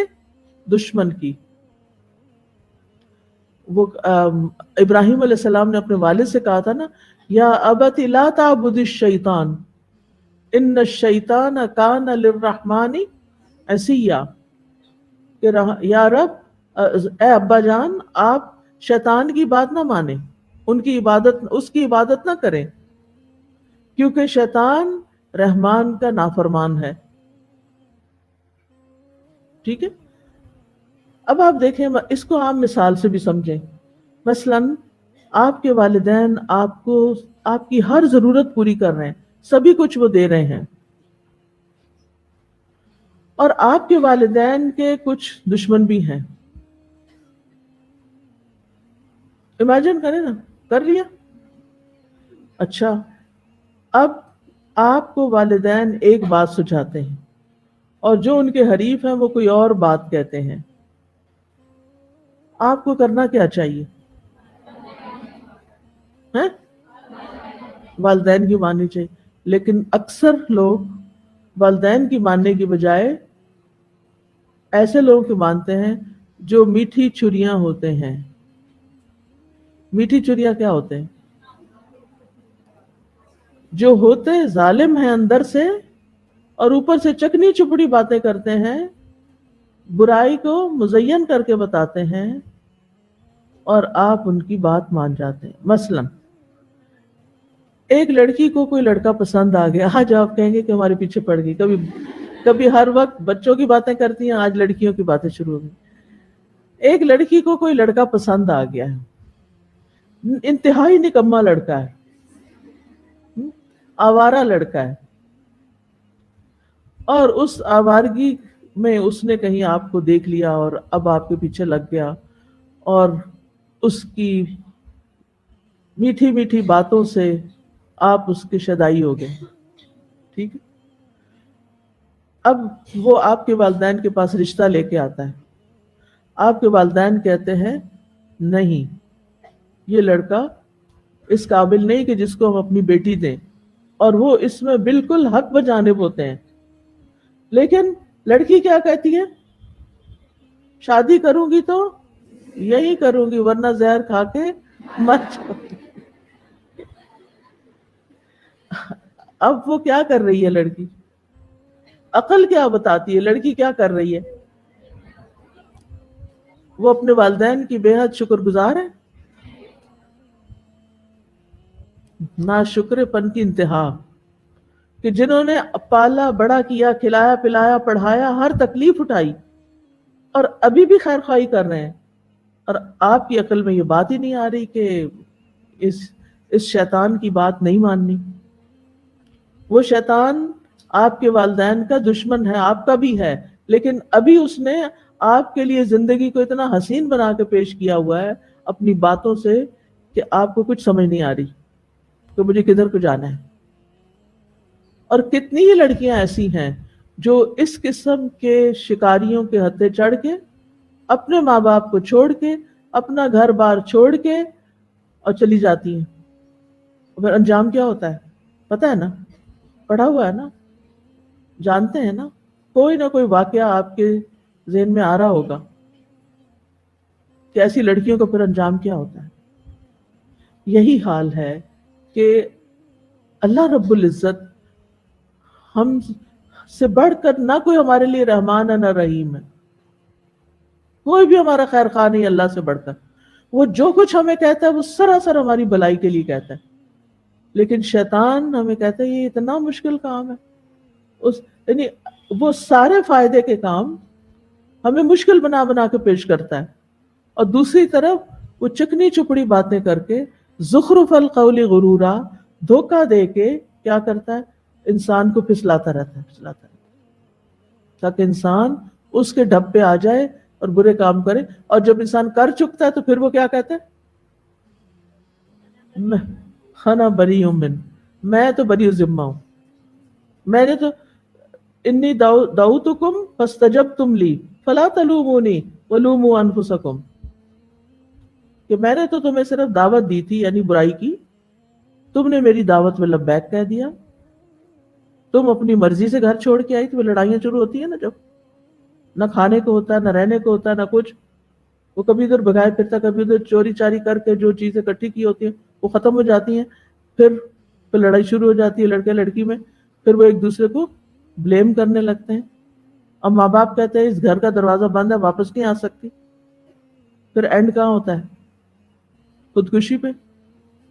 دشمن کی۔ وہ ابراہیم علیہ السلام نے اپنے والد سے کہا تھا نا، یا ابت لا تعبد الشیطان ان الشیطان کان للرحمن عصیا، کہ یا رب، اے ابا جان، آپ شیطان کی بات نہ مانیں، اس کی عبادت نہ کریں، کیونکہ شیطان رحمان کا نافرمان ہے۔ ٹھیک ہے؟ اب آپ دیکھیں، اس کو عام مثال سے بھی سمجھیں۔ مثلا آپ کے والدین آپ کو آپ کی ہر ضرورت پوری کر رہے ہیں، سبھی کچھ وہ دے رہے ہیں، اور آپ کے والدین کے کچھ دشمن بھی ہیں۔ امیجن کریں نا، کر لیا؟ اچھا، اب آپ کو والدین ایک بات سجھاتے ہیں اور جو ان کے حریف ہیں وہ کوئی اور بات کہتے ہیں، آپ کو کرنا کیا چاہیے؟ والدین کی ماننی چاہیے، لیکن اکثر لوگ والدین کی ماننے کی بجائے ایسے لوگوں کی مانتے ہیں جو میٹھی چھریاں ہوتے ہیں۔ میٹھی چھریاں کیا ہوتے ہیں؟ جو ہوتے ظالم ہیں اندر سے، اور اوپر سے چکنی چپڑی باتیں کرتے ہیں، برائی کو مزین کر کے بتاتے ہیں، اور آپ ان کی بات مان جاتے ہیں۔ مثلا ایک لڑکی کو کوئی لڑکا پسند آ گیا، آج آپ کہیں گے کہ ہمارے پیچھے پڑ گئی، کبھی ہر وقت بچوں کی باتیں کرتی ہیں، آج لڑکیوں کی باتیں شروع ہو گئی۔ ایک لڑکی کو کوئی لڑکا پسند آ گیا ہے، انتہائی نکما لڑکا ہے، آوارہ لڑکا ہے، اور اس آوارگی میں اس نے کہیں آپ کو دیکھ لیا اور اب آپ کے پیچھے لگ گیا، اور اس کی میٹھی میٹھی باتوں سے آپ اس کے شیدائی ہو گئے۔ ٹھیک ہے؟ اب وہ آپ کے والدین کے پاس رشتہ لے کے آتا ہے، آپ کے والدین کہتے ہیں نہیں، یہ لڑکا اس قابل نہیں کہ جس کو ہم اپنی بیٹی دیں، اور وہ اس میں بالکل حق بجانب ہوتے ہیں۔ لیکن لڑکی کیا کہتی ہے؟ شادی کروں گی تو یہی کروں گی، ورنہ زہر کھا کے مر جاؤں گی۔ اب وہ کیا کر رہی ہے لڑکی؟ عقل کیا بتاتی ہے لڑکی کیا کر رہی ہے؟ وہ اپنے والدین کی بے حد شکر گزار ہے. ناشکر پن کی انتہا کہ جنہوں نے پالا بڑا کیا، کھلایا پلایا پڑھایا، ہر تکلیف اٹھائی، اور ابھی بھی خیر خواہی کر رہے ہیں، اور آپ کی عقل میں یہ بات ہی نہیں آ رہی کہ اس شیطان کی بات نہیں ماننی. وہ شیطان آپ کے والدین کا دشمن ہے، آپ کا بھی ہے، لیکن ابھی اس نے آپ کے لیے زندگی کو اتنا حسین بنا کے پیش کیا ہوا ہے اپنی باتوں سے کہ آپ کو کچھ سمجھ نہیں آ رہی کہ مجھے کدھر کو جانا ہے. اور کتنی ہی لڑکیاں ایسی ہیں جو اس قسم کے شکاریوں کے ہتھے چڑھ کے اپنے ماں باپ کو چھوڑ کے، اپنا گھر بار چھوڑ کے اور چلی جاتی ہیں. پھر انجام کیا ہوتا ہے پتہ ہے نا؟ پڑھا ہوا ہے نا، جانتے ہیں نا. کوئی نہ کوئی واقعہ آپ کے ذہن میں آ رہا ہوگا کہ ایسی لڑکیوں کا پھر انجام کیا ہوتا ہے. یہی حال ہے کہ اللہ رب العزت ہم سے بڑھ کر نہ کوئی ہمارے لیے رحمان ہے نہ رحیم ہے. کوئی بھی ہمارا خیر خواہ نہیں اللہ سے بڑھ کر. وہ جو کچھ ہمیں کہتا ہے وہ سراسر ہماری بھلائی کے لیے کہتا ہے، لیکن شیطان ہمیں کہتا ہے یہ اتنا مشکل کام ہے. یعنی وہ سارے فائدے کے کام ہمیں مشکل بنا بنا کے پیش کرتا ہے، اور دوسری طرف وہ چکنی چپڑی باتیں کر کے زخرف القول غرورا، دھوکہ دے کے کیا کرتا ہے؟ انسان کو پھسلاتا رہتا ہے تاکہ انسان اس کے ڈب پہ آ جائے اور برے کام کرے. اور جب انسان کر چکتا ہے تو پھر وہ کیا کہتا ہے؟ انا بری من، میں تو بری ذمہ ہوں، میں نے تو انی دعوتکم فاستجبتم لی فلا تلومونی ولوموا انفسکم، کہ میں نے تو تمہیں صرف دعوت دی تھی، یعنی برائی کی، تم نے میری دعوت میں لبیک کہہ دیا. تم اپنی مرضی سے گھر چھوڑ کے آئی تو لڑائیاں شروع ہوتی ہیں نا، جب نہ کھانے کو ہوتا ہے، نہ رہنے کو ہوتا ہے، نہ کچھ. وہ کبھی ادھر بھگائے پھرتا، کبھی ادھر چوری چاری کر کے جو چیزیں اکٹھی کی ہوتی ہیں وہ ختم ہو جاتی ہیں. پھر لڑائی شروع ہو جاتی ہے لڑکے لڑکی میں. پھر وہ ایک دوسرے کو بلیم کرنے لگتے ہیں. اب ماں باپ کہتے ہیں اس گھر کا دروازہ بند ہے، واپس نہیں آ سکتی. پھر اینڈ کہاں ہوتا ہے؟ خودکشی پہ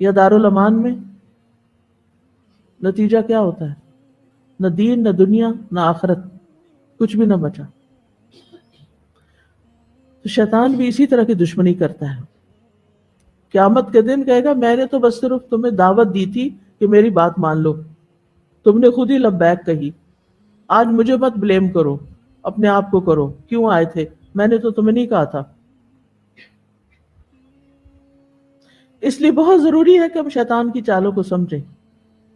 یا دارالامان میں. نتیجہ کیا ہوتا ہے؟ نہ دین، نہ دنیا، نہ آخرت، کچھ بھی نہ بچا. تو شیطان بھی اسی طرح کی دشمنی کرتا ہے. قیامت کے دن کہے گا میں نے تو بس صرف تمہیں دعوت دی تھی کہ میری بات مان لو، تم نے خود ہی لبیک کہی. آج مجھے مت بلیم کرو، اپنے آپ کو کرو، کیوں آئے تھے؟ میں نے تو تمہیں نہیں کہا تھا. اس لیے بہت ضروری ہے کہ ہم شیطان کی چالوں کو سمجھیں،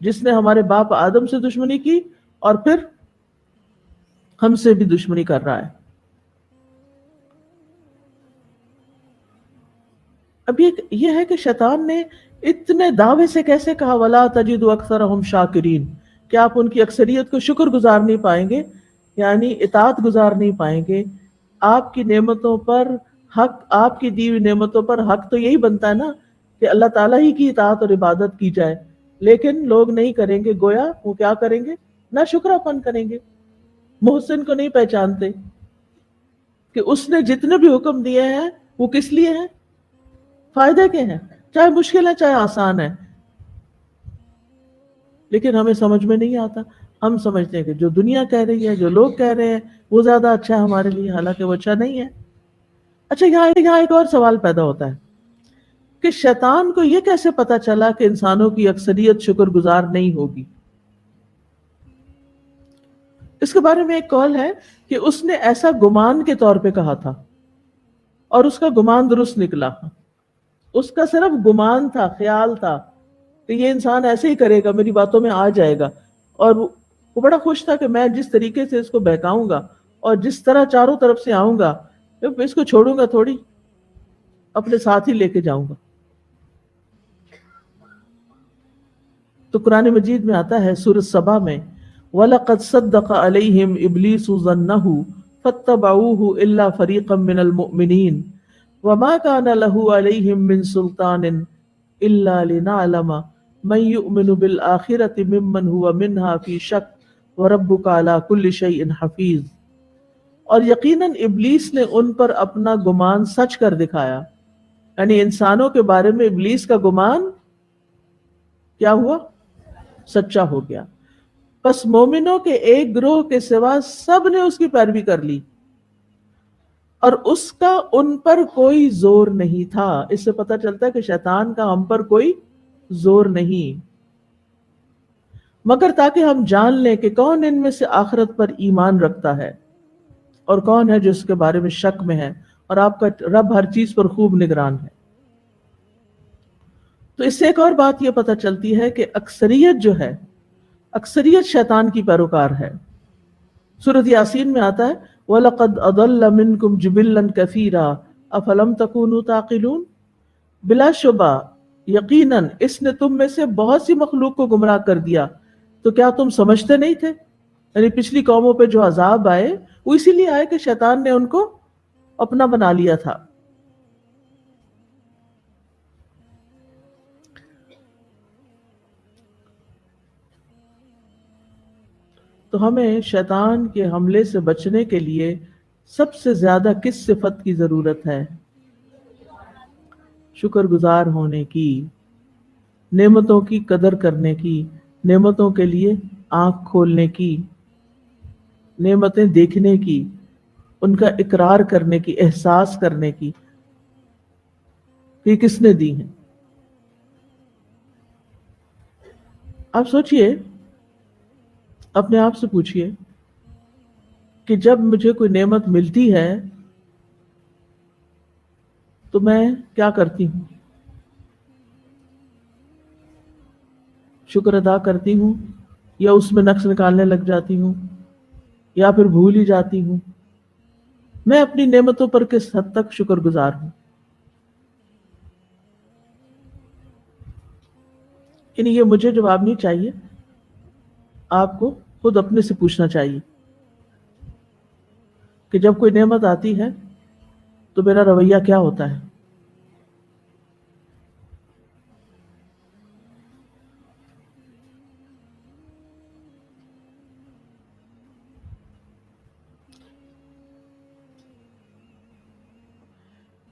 جس نے ہمارے باپ آدم سے دشمنی کی اور پھر ہم سے بھی دشمنی کر رہا ہے. اب یہ ہے کہ شیطان نے اتنے دعوے سے کیسے کہا وَلَا تَجِدُ أَكْثَرَهُمْ شَاكِرِينَ، کہ آپ ان کی اکثریت کو شکر گزار نہیں پائیں گے، یعنی اطاعت گزار نہیں پائیں گے. آپ کی نعمتوں پر حق، آپ کی دی ہوئی نعمتوں پر حق تو یہی بنتا ہے نا کہ اللہ تعالیٰ ہی کی اطاعت اور عبادت کی جائے، لیکن لوگ نہیں کریں گے. گویا وہ کیا کریں گے؟ نہ شکراپن کریں گے. محسن کو نہیں پہچانتے کہ اس نے جتنے بھی حکم دیے ہیں وہ کس لیے ہیں؟ فائدے کے ہیں، چاہے مشکل ہے چاہے آسان ہے. لیکن ہمیں سمجھ میں نہیں آتا. ہم سمجھتے ہیں کہ جو دنیا کہہ رہی ہے، جو لوگ کہہ رہے ہیں وہ زیادہ اچھا ہے ہمارے لیے، حالانکہ وہ اچھا نہیں ہے. اچھا، یہاں ایک اور سوال پیدا ہوتا ہے کہ شیطان کو یہ کیسے پتا چلا کہ انسانوں کی اکثریت شکر گزار نہیں ہوگی؟ اس کے بارے میں ایک قول ہے کہ اس نے ایسا گمان کے طور پہ کہا تھا اور اس کا گمان درست نکلا. اس کا صرف گمان تھا، خیال تھا کہ یہ انسان ایسے ہی کرے گا، میری باتوں میں آ جائے گا. اور وہ بڑا خوش تھا کہ میں جس طریقے سے اس کو بہکاؤں گا اور جس طرح چاروں طرف سے آؤں گا، اس کو چھوڑوں گا تھوڑی، اپنے ساتھ ہی لے کے جاؤں گا. تو قرآن مجید میں آتا ہے سورۃ سبا میں وَلَقَدْ صَدَّقَ عَلَيْهِمْ إِبْلِيسُ ظَنَّهُ فَاتَّبَعُوهُ إِلَّا فَرِيقًا مِّنَ الْمُؤْمِنِينَ وَمَا كَانَ لَهُ عَلَيْهِمْ مِّن سُلْطَانٍ إِلَّا لِنَعْلَمَ من یؤمن بالآخرۃ ممن هو منہا فی شک وربک علی کل شیء حفیظ. اور یقیناً ابلیس نے ان پر اپنا گمان سچ کر دکھایا، یعنی انسانوں کے بارے میں ابلیس کا گمان کیا ہوا؟ سچا ہو گیا. پس مومنوں کے ایک گروہ کے سوا سب نے اس کی پیروی کر لی اور اس کا ان پر کوئی زور نہیں تھا. اس سے پتہ چلتا ہے کہ شیطان کا ہم پر کوئی زور نہیں، مگر تاکہ ہم جان لیں کہ کون ان میں سے آخرت پر ایمان رکھتا ہے اور کون ہے جو اس کے بارے میں شک میں ہے، اور آپ کا رب ہر چیز پر خوب نگران ہے. تو اس سے ایک اور بات یہ پتہ چلتی ہے کہ اکثریت جو ہے، اکثریت شیطان کی پیروکار ہے. سورۃ یاسین میں آتا ہے وَلَقَدْ أَضَلَّ مِنْكُمْ جِبِلًّا كَثِيرًا أَفَلَمْ تَكُونُوا تَعْقِلُونَ. بلا شبہ یقیناً اس نے تم میں سے بہت سی مخلوق کو گمراہ کر دیا، تو کیا تم سمجھتے نہیں تھے؟ یعنی پچھلی قوموں پہ جو عذاب آئے وہ اسی لیے آئے کہ شیطان نے ان کو اپنا بنا لیا تھا. تو ہمیں شیطان کے حملے سے بچنے کے لیے سب سے زیادہ کس صفت کی ضرورت ہے؟ شکر گزار ہونے کی، نعمتوں کی قدر کرنے کی، نعمتوں کے لیے آنکھ کھولنے کی، نعمتیں دیکھنے کی، ان کا اقرار کرنے کی، احساس کرنے کی کہ کس نے دی ہیں. آپ سوچئے، اپنے آپ سے پوچھئے کہ جب مجھے کوئی نعمت ملتی ہے تو میں کیا کرتی ہوں؟ شکر ادا کرتی ہوں یا اس میں نقص نکالنے لگ جاتی ہوں یا پھر بھول ہی جاتی ہوں؟ میں اپنی نعمتوں پر کس حد تک شکر گزار ہوں؟ یعنی یہ مجھے جواب نہیں چاہیے، آپ کو خود اپنے سے پوچھنا چاہیے کہ جب کوئی نعمت آتی ہے تو میرا رویہ کیا ہوتا ہے؟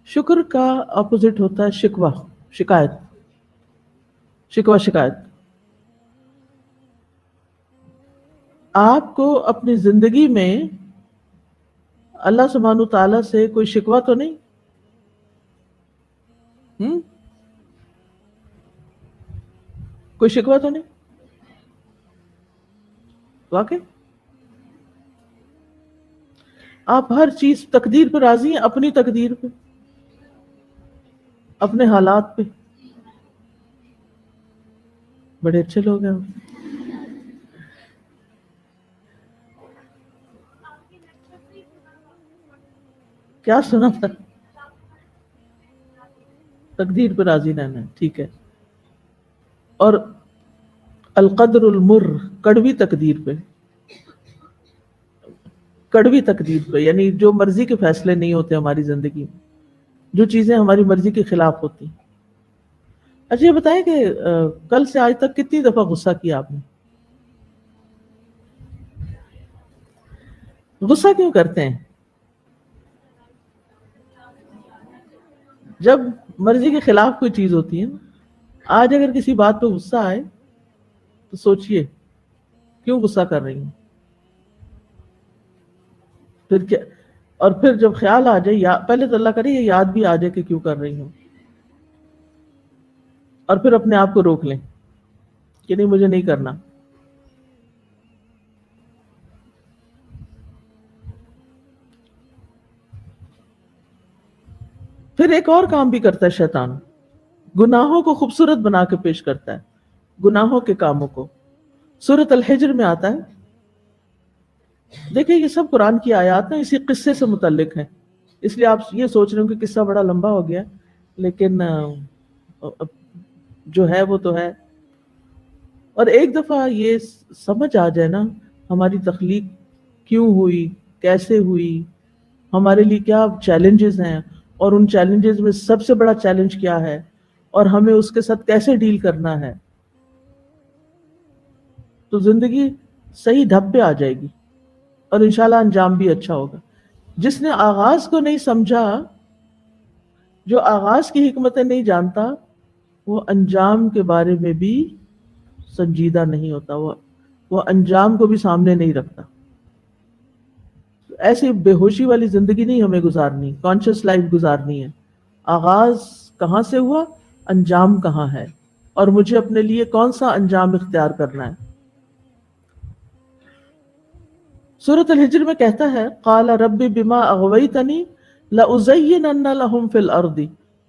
شکر کا اپوزٹ ہوتا ہے شکوہ، شکایت. شکایت. آپ کو اپنی زندگی میں اللہ سبحانہ تعالیٰ سے کوئی شکوہ تو نہیں؟ کوئی شکوہ تو نہیں؟ واقعی آپ ہر چیز تقدیر پہ راضی ہیں، اپنی تقدیر پہ، اپنے حالات پہ؟ بڑے اچھے لوگ ہیں. کیا سنا تھا؟ تقدیر پہ راضی رہنا، ٹھیک ہے. اور القدر المر، کڑوی تقدیر پہ، کڑوی تقدیر پہ، یعنی جو مرضی کے فیصلے نہیں ہوتے ہماری زندگی میں، جو چیزیں ہماری مرضی کے خلاف ہوتی. اچھا یہ بتائیں کہ کل سے آج تک کتنی دفعہ غصہ کیا آپ نے؟ غصہ کیوں کرتے ہیں؟ جب مرضی کے خلاف کوئی چیز ہوتی ہے نا. آج اگر کسی بات پہ غصہ آئے تو سوچئے کیوں غصہ کر رہی ہوں، پھر کیا، اور پھر جب خیال آ جائے، پہلے تو اللہ کرے یہ یاد بھی آ جائے کہ کیوں کر رہی ہوں، اور پھر اپنے آپ کو روک لیں کہ نہیں مجھے نہیں کرنا. پھر ایک اور کام بھی کرتا ہے شیطان، گناہوں کو خوبصورت بنا کے پیش کرتا ہے، گناہوں کے کاموں کو. سورۃ الحجر میں آتا ہے، دیکھیں یہ سب قرآن کی آیات ہیں، اسی قصے سے متعلق ہیں، اس لیے آپ یہ سوچ رہے ہوں کہ قصہ بڑا لمبا ہو گیا، لیکن جو ہے وہ تو ہے. اور ایک دفعہ یہ سمجھ آ جائے نا ہماری تخلیق کیوں ہوئی، کیسے ہوئی، ہمارے لیے کیا چیلنجز ہیں، اور ان چیلنجز میں سب سے بڑا چیلنج کیا ہے، اور ہمیں اس کے ساتھ کیسے ڈیل کرنا ہے، تو زندگی صحیح ڈھب پہ آ جائے گی اور انشاءاللہ انجام بھی اچھا ہوگا۔ جس نے آغاز کو نہیں سمجھا، جو آغاز کی حکمتیں نہیں جانتا، وہ انجام کے بارے میں بھی سنجیدہ نہیں ہوتا، وہ انجام کو بھی سامنے نہیں رکھتا۔ ایسی بے ہوشی والی زندگی نہیں ہمیں گزارنی، کانشیس لائف گزارنی ہے۔ آغاز کہاں سے ہوا، انجام کہاں ہے، اور مجھے اپنے لیے کون سا انجام اختیار کرنا ہے۔ سورۃ الحجر میں کہتا ہے قال رب بما اغویتنی لأزینن لهم فی الارض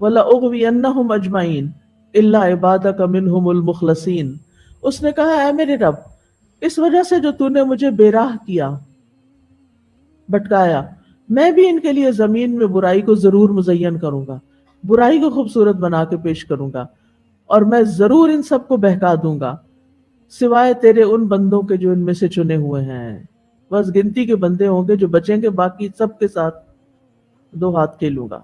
ولأغوینہم اجمعین الا عبادک منہم المخلصین۔ اس نے کہا اے میرے رب، اس وجہ سے جو تو نے مجھے بے راہ کیا، بھٹکایا، میں بھی ان کے لیے زمین میں برائی کو ضرور مزین کروں گا، برائی کو خوبصورت بنا کے پیش کروں گا، اور میں ضرور ان سب کو بہکا دوں گا سوائے تیرے ان بندوں کے جو ان میں سے چنے ہوئے ہیں۔ بس گنتی کے بندے ہوں گے جو بچیں گے، باقی سب کے ساتھ دو ہاتھ کھیلوں گا۔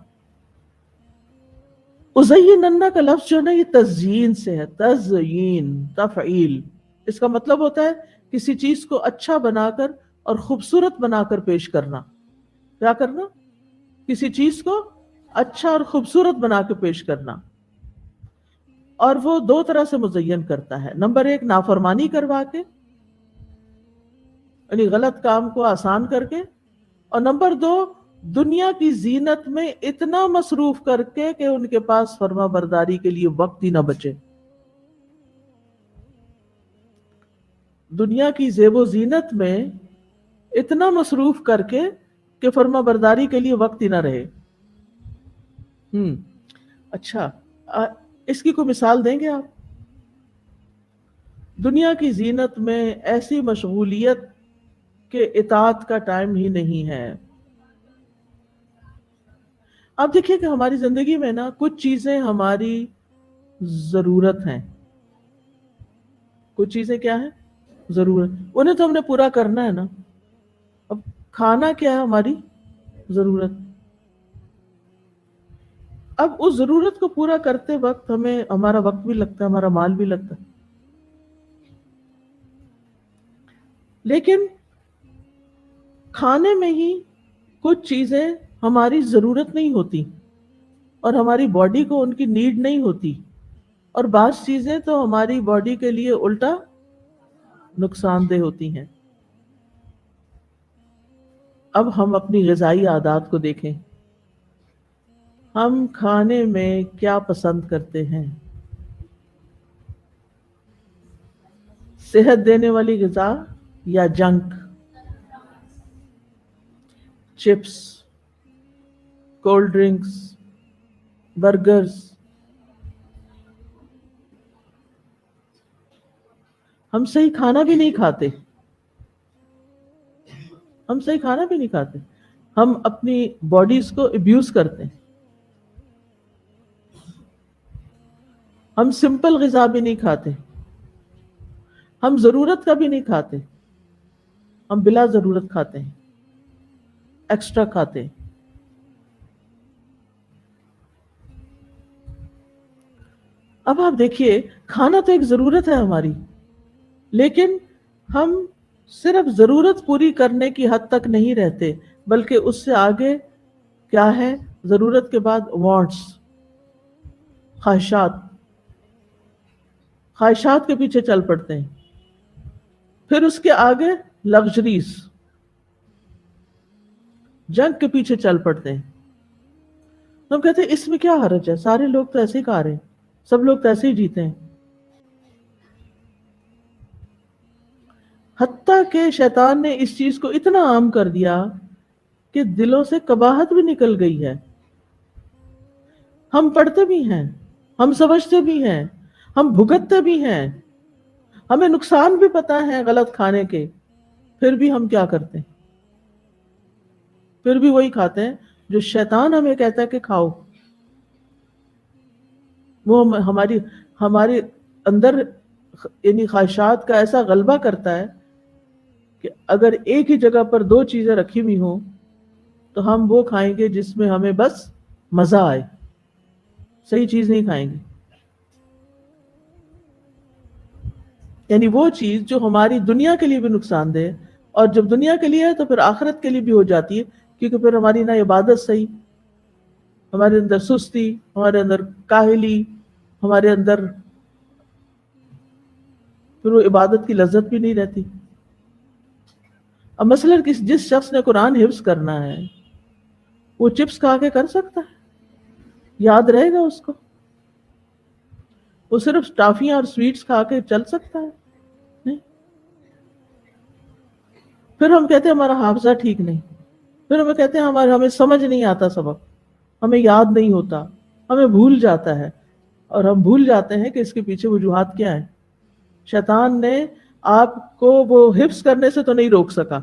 ازیننا کا لفظ جو ہے نا، یہ تزیین سے ہے، تزیین تفعیل۔ اس کا مطلب ہوتا ہے کسی چیز کو اچھا بنا کر اور خوبصورت بنا کر پیش کرنا۔ کیا کرنا؟ کسی چیز کو اچھا اور خوبصورت بنا کے پیش کرنا۔ اور وہ دو طرح سے مزین کرتا ہے، نمبر ایک نافرمانی کروا کے، یعنی غلط کام کو آسان کر کے، اور نمبر دو دنیا کی زینت میں اتنا مصروف کر کے کہ ان کے پاس فرما برداری کے لیے وقت ہی نہ بچے۔ دنیا کی زیب و زینت میں اتنا مصروف کر کے کہ فرما برداری کے لیے وقت ہی نہ رہے۔ اچھا، اس کی کوئی مثال دیں گے آپ؟ دنیا کی زینت میں ایسی مشغولیت کہ اطاعت کا ٹائم ہی نہیں ہے۔ آپ دیکھیے کہ ہماری زندگی میں نا کچھ چیزیں ہماری ضرورت ہیں، کچھ چیزیں کیا ہیں؟ ضرورت، انہیں تو ہم نے پورا کرنا ہے نا۔ اب کھانا کیا ہے؟ ہماری ضرورت۔ اب اس ضرورت کو پورا کرتے وقت ہمیں ہمارا وقت بھی لگتا ہے، ہمارا مال بھی لگتا ہے، لیکن کھانے میں ہی کچھ چیزیں ہماری ضرورت نہیں ہوتی اور ہماری باڈی کو ان کی نیڈ نہیں ہوتی، اور بعض چیزیں تو ہماری باڈی کے لیے الٹا نقصان دہ ہوتی ہیں۔ اب ہم اپنی غذائی عادات کو دیکھیں، ہم کھانے میں کیا پسند کرتے ہیں؟ صحت دینے والی غذا یا junk? Chips, cold drinks, burgers. ہم صحیح کھانا بھی نہیں کھاتے، ہم صحیح کھانا بھی نہیں کھاتے، ہم اپنی باڈیز کو ابیوز کرتے ہیں۔ ہم سمپل غذا بھی نہیں کھاتے، ہم ضرورت کا بھی نہیں کھاتے، ہم بلا ضرورت کھاتے ہیں، ایکسٹرا کھاتے ہیں۔ اب آپ دیکھیے، کھانا تو ایک ضرورت ہے ہماری، لیکن ہم صرف ضرورت پوری کرنے کی حد تک نہیں رہتے، بلکہ اس سے آگے کیا ہے؟ ضرورت کے بعد وانٹس، خواہشات، خواہشات کے پیچھے چل پڑتے ہیں۔ پھر اس کے آگے لگژریز، جنک کے پیچھے چل پڑتے ہیں۔ ہم کہتے ہیں اس میں کیا حرج ہے، سارے لوگ تو ایسے ہی کھا رہے ہیں، سب لوگ تو ایسے ہی جیتے ہیں۔ حتیٰ کہ شیطان نے اس چیز کو اتنا عام کر دیا کہ دلوں سے قباحت بھی نکل گئی ہے۔ ہم پڑھتے بھی ہیں، ہم سمجھتے بھی ہیں، ہم بھگتتے بھی ہیں، ہمیں نقصان بھی پتا ہے غلط کھانے کے، پھر بھی ہم کیا کرتے ہیں؟ پھر بھی وہی کھاتے ہیں جو شیطان ہمیں کہتا ہے کہ کھاؤ۔ وہ ہمارے اندر یعنی خواہشات کا ایسا غلبہ کرتا ہے کہ اگر ایک ہی جگہ پر دو چیزیں رکھی ہوئی ہوں تو ہم وہ کھائیں گے جس میں ہمیں بس مزہ آئے، صحیح چیز نہیں کھائیں گے۔ یعنی وہ چیز جو ہماری دنیا کے لیے بھی نقصان دہ ہے، اور جب دنیا کے لیے ہے تو پھر آخرت کے لیے بھی ہو جاتی ہے، کیونکہ پھر ہماری نہ عبادت صحیح، ہمارے اندر سستی، ہمارے اندر کاہلی، ہمارے اندر پھر وہ عبادت کی لذت بھی نہیں رہتی۔ اب مثلا جس شخص نے قرآن حفظ کرنا ہے وہ چپس کھا کے کر سکتا ہے؟ یاد رہے گا اس کو؟ وہ صرف ٹافیاں اور سویٹس کھا کے چل سکتا ہے؟ نہیں۔ پھر ہم کہتے ہیں ہمارا حافظہ ٹھیک نہیں، پھر ہمیں کہتے ہیں ہمیں سمجھ نہیں آتا سبق، ہمیں یاد نہیں ہوتا، ہمیں بھول جاتا ہے، اور ہم بھول جاتے ہیں کہ اس کے پیچھے وجوہات کیا ہیں۔ شیطان نے آپ کو وہ حفظ کرنے سے تو نہیں روک سکا،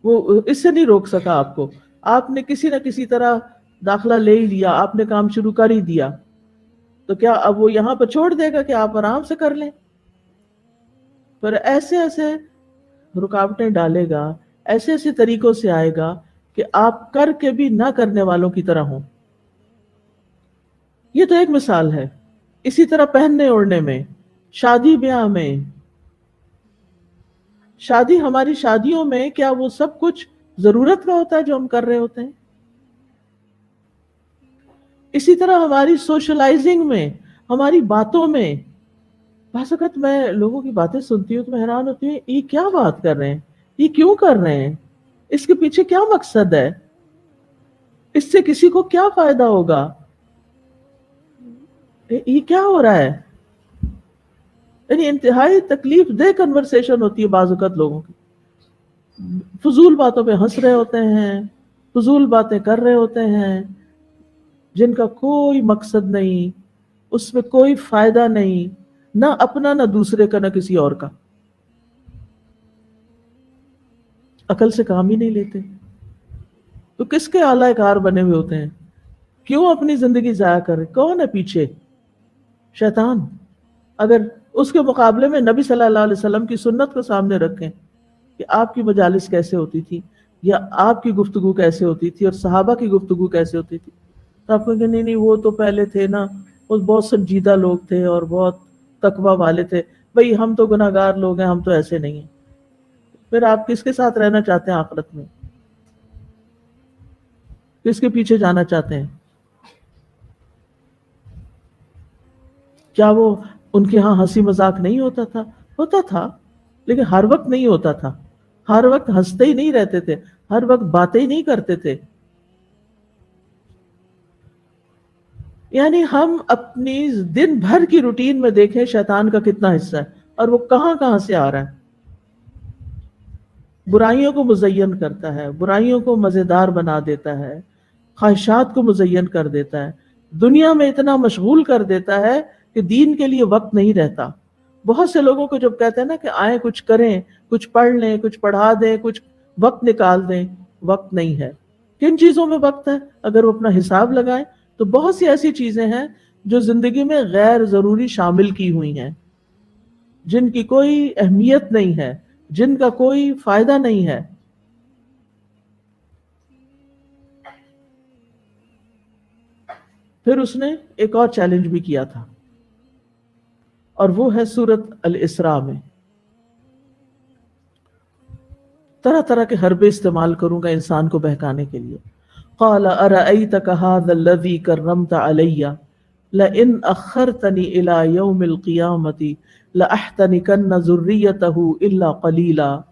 وہ اس سے نہیں روک سکا آپ کو، آپ نے کسی نہ کسی طرح داخلہ لے ہی لیا، آپ نے کام شروع کر ہی دیا، تو کیا اب وہ یہاں پہ چھوڑ دے گا کہ آپ آرام سے کر لیں؟ پر ایسے ایسے رکاوٹیں ڈالے گا، ایسے ایسے طریقوں سے آئے گا کہ آپ کر کے بھی نہ کرنے والوں کی طرح ہوں۔ یہ تو ایک مثال ہے۔ اسی طرح پہننے اوڑھنے میں، شادی بیاہ میں، شادی ہماری شادیوں میں کیا وہ سب کچھ ضرورت کا ہوتا ہے جو ہم کر رہے ہوتے ہیں؟ اسی طرح ہماری سوشلائزنگ میں، ہماری باتوں میں، بعض اوقات میں لوگوں کی باتیں سنتی ہوں تو میں حیران ہوتی ہوں، یہ کیا بات کر رہے ہیں، یہ کیوں کر رہے ہیں، اس کے پیچھے کیا مقصد ہے، اس سے کسی کو کیا فائدہ ہوگا، یہ کیا ہو رہا ہے؟ یعنی انتہائی تکلیف دہ کنورسیشن ہوتی ہے بعض اوقات لوگوں کی، فضول باتوں پہ ہنس رہے ہوتے ہیں، فضول باتیں کر رہے ہوتے ہیں جن کا کوئی مقصد نہیں، اس میں کوئی فائدہ نہیں، نہ اپنا نہ دوسرے کا نہ کسی اور کا، عقل سے کام ہی نہیں لیتے، تو کس کے اعلی کار بنے ہوئے ہوتے ہیں؟ کیوں اپنی زندگی ضائع کرے؟ کون ہے پیچھے؟ شیطان۔ اگر اس کے مقابلے میں نبی صلی اللہ علیہ وسلم کی سنت کو سامنے رکھیں کہ آپ کی مجالس کیسے ہوتی تھی، یا آپ کی گفتگو کیسے ہوتی تھی، اور صحابہ کی گفتگو کیسے ہوتی تھی، تو آپ کہیں گے نہیں وہ تو پہلے تھے نا، وہ بہت سنجیدہ لوگ تھے اور بہت تقویٰ والے تھے، بھئی ہم تو گناہ گار لوگ ہیں، ہم تو ایسے نہیں ہیں۔ پھر آپ کس کے ساتھ رہنا چاہتے ہیں آخرت میں؟ کس کے پیچھے جانا چاہتے ہیں؟ کیا وہ ان کے ہاں ہنسی مذاق نہیں ہوتا تھا؟ ہوتا تھا، لیکن ہر وقت نہیں ہوتا تھا، ہر وقت ہنستے ہی نہیں رہتے تھے، ہر وقت باتیں ہی نہیں کرتے تھے۔ یعنی ہم اپنی دن بھر کی روٹین میں دیکھیں شیطان کا کتنا حصہ ہے، اور وہ کہاں کہاں سے آ رہا ہے۔ برائیوں کو مزین کرتا ہے، برائیوں کو مزیدار بنا دیتا ہے، خواہشات کو مزین کر دیتا ہے، دنیا میں اتنا مشغول کر دیتا ہے کہ دین کے لیے وقت نہیں رہتا۔ بہت سے لوگوں کو جب کہتے ہیں نا کہ آئیں کچھ کریں، کچھ پڑھ لیں، کچھ پڑھا دیں، کچھ وقت نکال دیں، وقت نہیں ہے۔ کن چیزوں میں وقت ہے؟ اگر وہ اپنا حساب لگائیں تو بہت سی ایسی چیزیں ہیں جو زندگی میں غیر ضروری شامل کی ہوئی ہیں، جن کی کوئی اہمیت نہیں ہے، جن کا کوئی فائدہ نہیں ہے۔ پھر اس نے ایک اور چیلنج بھی کیا تھا، اور وہ ہے سورۃ الاسراء میں۔ طرح طرح کے حربے استعمال کروں گا انسان کو بہکانے کے لیے۔ قال ارأيتك هذا الذي كرمت علي لئن أخرتني إلى يوم القيامة لأحتنكن ذريته إلا قليلا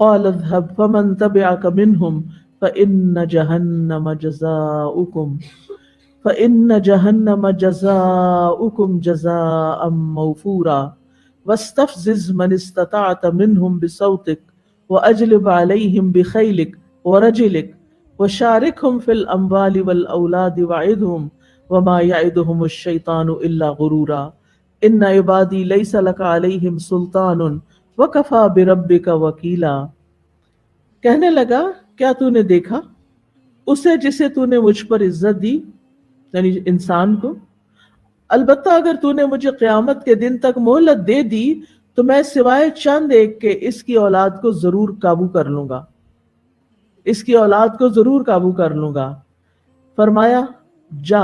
قال اذهب فمن تبعك منهم فإن جهنم جزاؤكم جزاء موفورا واستفزز من استطعت منهم بصوتك وأجلب عليهم بخيلك ورجلك وشاركهم في الأموال والأولاد وعدهم وما يعدهم الشيطان إلا غرورا إن عبادي ليس لك عليهم سلطان وكفى بربك وكيلا۔ کہنے لگا کیا تو نے دیکھا اسے جسے تو نے مجھ پر عزت دی، یعنی انسان کو؟ البتہ اگر تو نے مجھے قیامت کے دن تک مہلت دے دی تو میں سوائے چند ایک کے اس کی اولاد کو ضرور قابو کر لوں گا، اس کی اولاد کو ضرور قابو کر لوں گا۔ فرمایا جا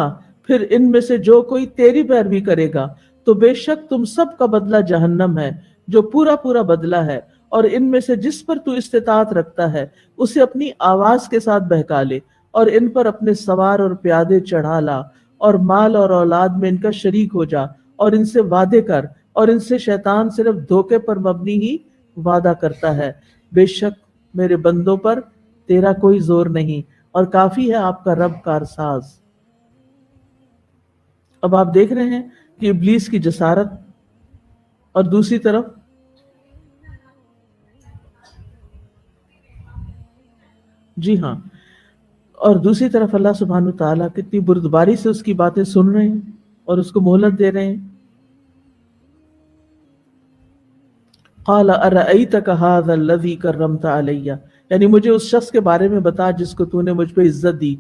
پھر ان میں سے جو کوئی تیری پیروی کرے گا تو بے شک تم سب کا بدلہ جہنم ہے جو پورا پورا بدلہ ہے، اور ان میں سے جس پر تو استطاعت رکھتا ہے اسے اپنی آواز کے ساتھ بہکا لے، اور ان پر اپنے سوار اور پیادے چڑھا لا، اور مال اور اولاد میں ان کا شریک ہو جا، اور ان سے وعدے کر، اور ان سے شیطان صرف دھوکے پر مبنی ہی وعدہ کرتا ہے۔ بے شک میرے بندوں پر تیرا کوئی زور نہیں، اور کافی ہے آپ کا رب کارساز۔ اب آپ دیکھ رہے ہیں کہ ابلیس کی جسارت، اور دوسری طرف جی ہاں، اور دوسری طرف اللہ سبحانہ تعالیٰ کتنی بردباری سے اس کی باتیں سن رہے ہیں اور اس کو مہلت دے رہے ہیں۔ قال ارأیتک ھذا الذی کرمت علی، یعنی مجھے اس شخص کے بارے میں بتا جس کو تو نے مجھ پہ عزت دی،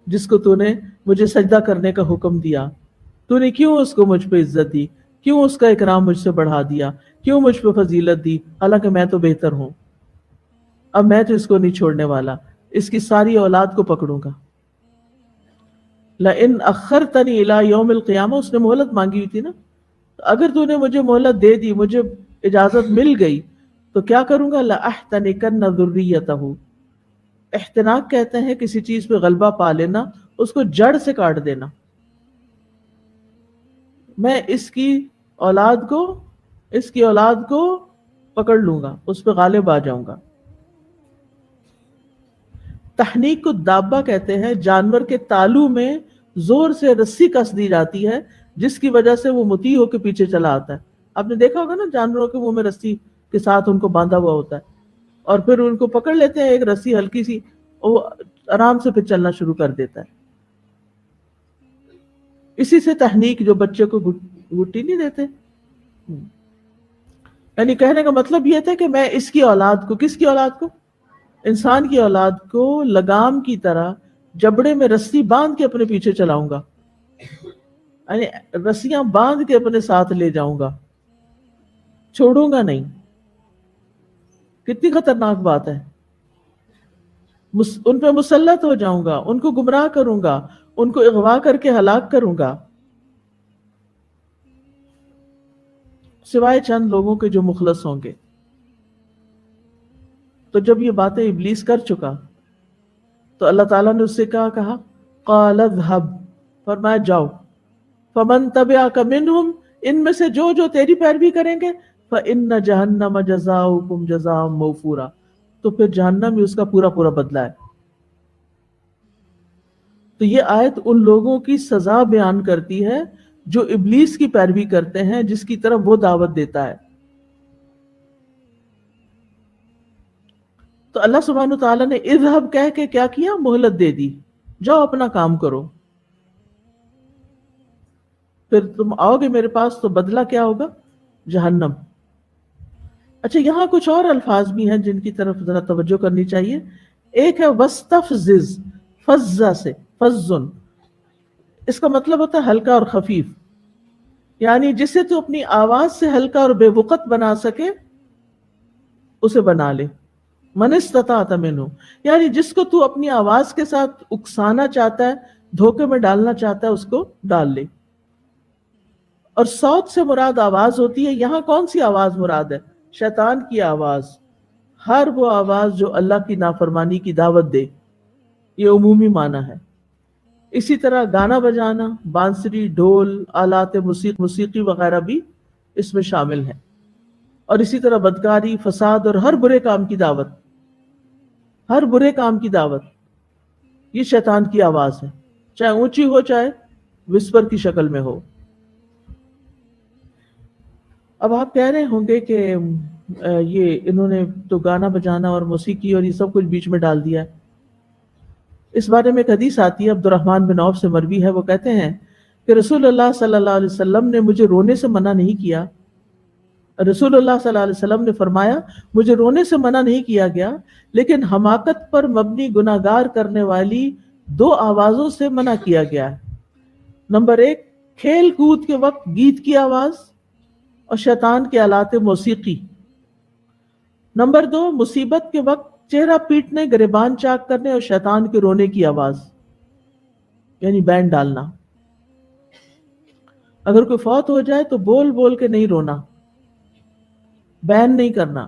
جس کو تو نے مجھے سجدہ کرنے کا حکم دیا، تو نے کیوں اس کو مجھ پہ عزت دی، کیوں اس کا اکرام مجھ سے بڑھا دیا، کیوں مجھ پہ فضیلت دی، حالانکہ میں تو بہتر ہوں۔ اب میں تو اس کو نہیں چھوڑنے والا، اس کی ساری اولاد کو پکڑوں گا۔ لئن اخرتنی الی یوم القیامہ، اس نے مہلت مانگی ہوئی تھی نا، اگر تو نے مجھے مہلت دے دی، مجھے اجازت مل گئی، تو کیا کروں گا؟ لأحتنکن ذریتہ، احتناق کہتے ہیں کسی چیز پہ غلبہ پا لینا، اس کو جڑ سے کاٹ دینا۔ میں اس کی اولاد کو پکڑ لوں گا، اس پہ غالب آ جاؤں گا۔ تحنیک کو دابہ کہتے ہیں، جانور کے تالو میں زور سے رسی کس دی جاتی ہے جس کی وجہ سے وہ مطیع ہو کے پیچھے چلا آتا ہے۔ آپ نے دیکھا ہوگا نا، جانوروں کے منہ میں رسی کے ساتھ ان کو باندھا ہوا ہوتا ہے، اور پھر ان کو پکڑ لیتے ہیں، ایک رسی ہلکی سی، وہ آرام سے پھر چلنا شروع کر دیتا ہے۔ اسی سے تحنیک، جو بچے کو گٹی نہیں دیتے، یعنی کہنے کا مطلب یہ تھا کہ میں اس کی اولاد کو، کس کی اولاد کو؟ انسان کی اولاد کو لگام کی طرح جبڑے میں رسی باندھ کے اپنے پیچھے چلاؤں گا، یعنی رسیاں باندھ کے اپنے ساتھ لے جاؤں گا، چھوڑوں گا نہیں۔ کتنی خطرناک بات ہے۔ ان پہ مسلط ہو جاؤں گا، ان کو گمراہ کروں گا، ان کو اغوا کر کے ہلاک کروں گا، سوائے چند لوگوں کے جو مخلص ہوں گے۔ تو جب یہ باتیں ابلیس کر چکا تو اللہ تعالیٰ نے اس سے کہا قال اذهب، فرمایا جاؤ، فمن تبعك منهم، ان میں سے جو جو تیری پیروی کریں گے، فإن جہنم جزاؤکم جزاء موفورا، تو پھر جہنم ہی اس کا پورا پورا بدلہ ہے۔ تو یہ آیت ان لوگوں کی سزا بیان کرتی ہے جو ابلیس کی پیروی کرتے ہیں، جس کی طرف وہ دعوت دیتا ہے۔ تو اللہ سبحانہ تعالیٰ نے اذهب کہہ کے کیا کیا؟ مہلت دے دی، جاؤ اپنا کام کرو، پھر تم آؤ گے میرے پاس تو بدلہ کیا ہوگا؟ جہنم۔ اچھا، یہاں کچھ اور الفاظ بھی ہیں جن کی طرف ذرا توجہ کرنی چاہیے۔ ایک ہے وستفزز، فزا سے فزن، اس کا مطلب ہوتا ہے ہلکا اور خفیف، یعنی جسے تو اپنی آواز سے ہلکا اور بے وقت بنا سکے اسے بنا لے۔ من استطاعت منہ، یعنی جس کو تو اپنی آواز کے ساتھ اکسانا چاہتا ہے، دھوکے میں ڈالنا چاہتا ہے، اس کو ڈال لے۔ اور صوت سے مراد آواز ہوتی ہے، یہاں کون سی آواز مراد ہے؟ شیطان کی آواز، ہر وہ آواز جو اللہ کی نافرمانی کی دعوت دے، یہ عمومی معنی ہے۔ اسی طرح گانا بجانا، بانسری، ڈھول، آلات موسیقی وغیرہ بھی اس میں شامل ہیں۔ اور اسی طرح بدکاری، فساد اور ہر برے کام کی دعوت، ہر برے کام کی دعوت، یہ شیطان کی آواز ہے، چاہے اونچی ہو چاہے وسپر کی شکل میں ہو۔ اب آپ کہہ رہے ہوں گے کہ یہ انہوں نے تو گانا بجانا اور موسیقی اور یہ سب کچھ بیچ میں ڈال دیا ہے۔ اس بارے میں ایک حدیث آتی ہے، عبد الرحمن بن عوف سے مروی ہے، وہ کہتے ہیں کہ رسول اللہ صلی اللہ علیہ وسلم نے مجھے رونے سے منع نہیں کیا۔ رسول اللہ صلی اللہ علیہ وسلم نے فرمایا مجھے رونے سے منع نہیں کیا گیا، لیکن حماقت پر مبنی گناہگار کرنے والی دو آوازوں سے منع کیا گیا ہے۔ نمبر 1، کھیل کود کے وقت گیت کی آواز اور شیطان کے آلات موسیقی۔ نمبر 2، مصیبت کے وقت چہرہ پیٹنے، گریبان چاک کرنے اور شیطان کے رونے کی آواز، یعنی بینڈ ڈالنا۔ اگر کوئی فوت ہو جائے تو بول بول کے نہیں رونا، بین نہیں کرنا.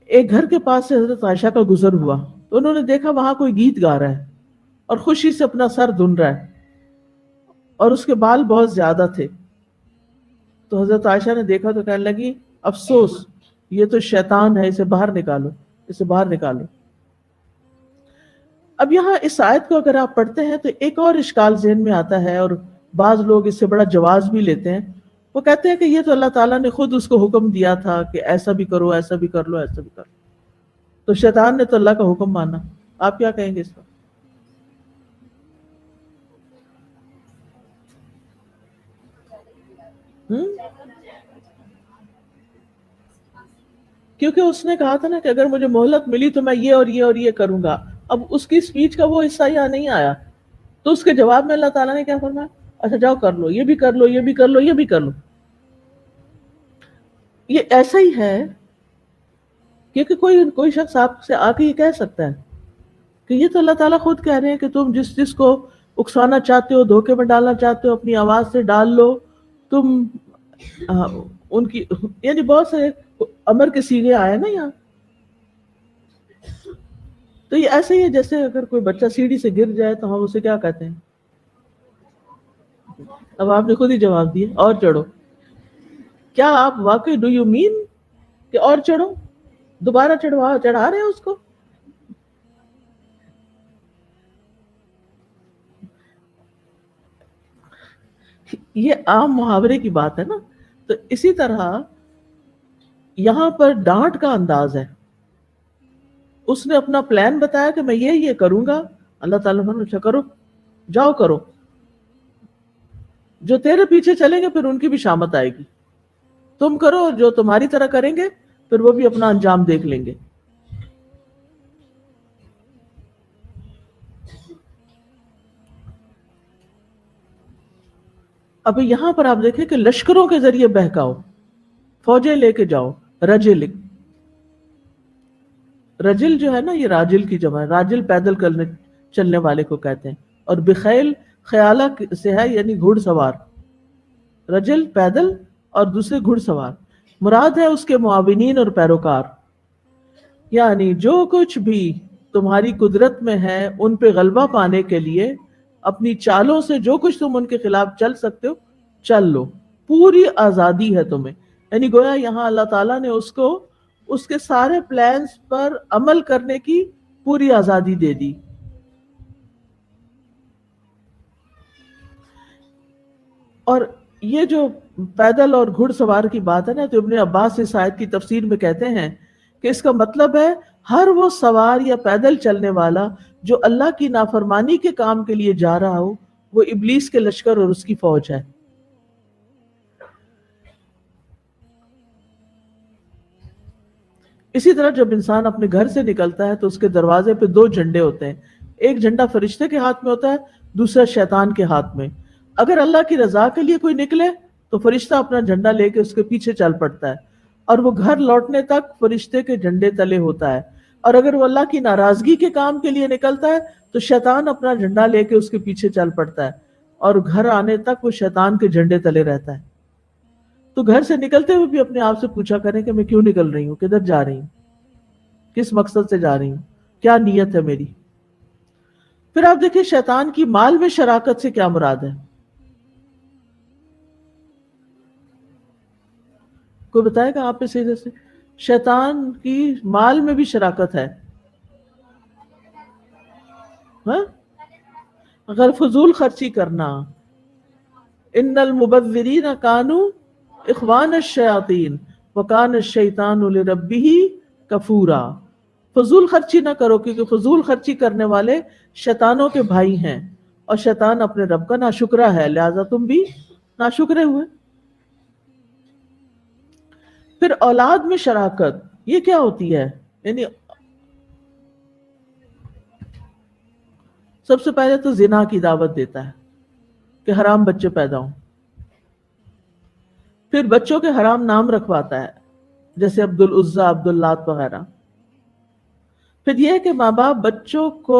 ایک گھر کے پاس سے حضرت عائشہ کا گزر ہوا تو انہوں نے دیکھا وہاں کوئی گیت گا رہا ہے اور خوشی سے اپنا سر دھن رہا ہے اور اس کے بال بہت زیادہ تھے. تو حضرت عائشہ نے دیکھا تو کہنے لگی افسوس، یہ تو شیطان ہے، اسے باہر نکالو، اسے باہر نکالو. اب یہاں اس آیت کو اگر آپ پڑھتے ہیں تو ایک اور اشکال ذہن میں آتا ہے، اور بعض لوگ اس سے بڑا جواز بھی لیتے ہیں. وہ کہتے ہیں کہ یہ تو اللہ تعالیٰ نے خود اس کو حکم دیا تھا کہ ایسا بھی کرو، ایسا بھی کر لو، ایسا بھی کر لو، تو شیطان نے تو اللہ کا حکم مانا. آپ کیا کہیں گے اس پر؟ کیونکہ اس نے کہا تھا نا کہ اگر مجھے مہلت ملی تو میں یہ اور یہ اور یہ کروں گا. اب اس کی اسپیچ کا وہ حصہ یہاں نہیں آیا، تو اس کے جواب میں اللہ تعالیٰ نے کیا فرمایا؟ اچھا جاؤ کر لو، یہ بھی کر لو، یہ بھی کر لو، یہ بھی کر لو. یہ ایسا ہی ہے کیونکہ کوئی شخص آپ سے آ کے یہ کہہ سکتا ہے کہ یہ تو اللہ تعالیٰ خود کہہ رہے ہیں کہ تم جس کو اکسانا چاہتے ہو، دھوکے میں ڈالنا چاہتے ہو، اپنی آواز سے ڈال لو. تم ان کی یعنی بہت سے امر کے سیغے آئے نا یہاں. تو یہ ایسے ہی ہے جیسے اگر کوئی بچہ سیڑھی سے گر جائے تو ہم اسے کیا کہتے ہیں؟ اب آپ نے خود ہی جواب دیا، اور چڑھو. کیا آپ واقعی ڈو یو مین کہ اور چڑھو؟ دوبارہ چڑھا رہے ہیں اس کو؟ یہ عام محاورے کی بات ہے نا. تو اسی طرح یہاں پر ڈانٹ کا انداز ہے. اس نے اپنا پلان بتایا کہ میں یہ کروں گا، اللہ تعالیٰ نے اچھا کرو، جاؤ کرو. جو تیرے پیچھے چلیں گے پھر ان کی بھی شامت آئے گی. تم کرو، جو تمہاری طرح کریں گے پھر وہ بھی اپنا انجام دیکھ لیں گے. ابھی یہاں پر آپ دیکھیں کہ لشکروں کے ذریعے بہکاؤ، فوجیں لے کے جاؤ. رجل جو ہے نا، یہ راجل کی جمع ہے. راجل پیدل چلنے والے کو کہتے ہیں، اور بخیل خیالہ سے ہے یعنی گھڑ سوار. رجل پیدل اور دوسرے گھڑ سوار. مراد ہے اس کے معاونین اور پیروکار. یعنی جو کچھ بھی تمہاری قدرت میں ہے ان پہ غلبہ پانے کے لیے اپنی چالوں سے جو کچھ تم ان کے خلاف چل سکتے ہو چل لو. پوری آزادی ہے تمہیں. یعنی گویا یہاں اللہ تعالیٰ نے اس کو اس کے سارے پلانز پر عمل کرنے کی پوری آزادی دے دی. اور یہ جو پیدل اور گھڑ سوار کی بات ہے نا، تو ابن عباس اس آیت کی تفسیر میں کہتے ہیں کہ اس کا مطلب ہے ہر وہ سوار یا پیدل چلنے والا جو اللہ کی نافرمانی کے کام کے لیے جا رہا ہو، وہ ابلیس کے لشکر اور اس کی فوج ہے. اسی طرح جب انسان اپنے گھر سے نکلتا ہے تو اس کے دروازے پہ 2 جھنڈے ہوتے ہیں. ایک جھنڈا فرشتے کے ہاتھ میں ہوتا ہے، دوسرا شیطان کے ہاتھ میں. اگر اللہ کی رضا کے لیے کوئی نکلے تو فرشتہ اپنا جھنڈا لے کے اس کے پیچھے چل پڑتا ہے، اور وہ گھر لوٹنے تک فرشتے کے جھنڈے تلے ہوتا ہے. اور اگر وہ اللہ کی ناراضگی کے کام کے لیے نکلتا ہے تو شیطان اپنا جھنڈا لے کے اس کے پیچھے چل پڑتا ہے، اور گھر آنے تک وہ شیطان کے جھنڈے تلے رہتا ہے. تو گھر سے نکلتے ہوئے بھی اپنے آپ سے پوچھا کریں کہ میں کیوں نکل رہی ہوں، کدھر جا رہی ہوں، کس مقصد سے جا رہی ہوں، کیا نیت ہے میری. پھر آپ دیکھیں شیطان کی مال میں شراکت سے کیا مراد ہے. کوئی بتائے گا آپ پہ سیدھے سے؟ شیطان کی مال میں بھی شراکت ہے. ہاں، اگر فضول خرچی کرنا. ان المبذرین کانوا اخوان الشیاطین وکان الشیطان لربہ کفورا. فضول خرچی نہ کرو، کیونکہ فضول خرچی کرنے والے شیطانوں کے بھائی ہیں، اور شیطان اپنے رب کا ناشکرا ہے، لہذا تم بھی ناشکرے ہوئے. پھر اولاد میں شراکت، یہ کیا ہوتی ہے؟ یعنی سب سے پہلے تو زنا کی دعوت دیتا ہے کہ حرام بچے پیدا ہوں. پھر بچوں کے حرام نام رکھواتا ہے جیسے عبد العزیٰ، عبد اللات وغیرہ. پھر یہ کہ ماں باپ بچوں کو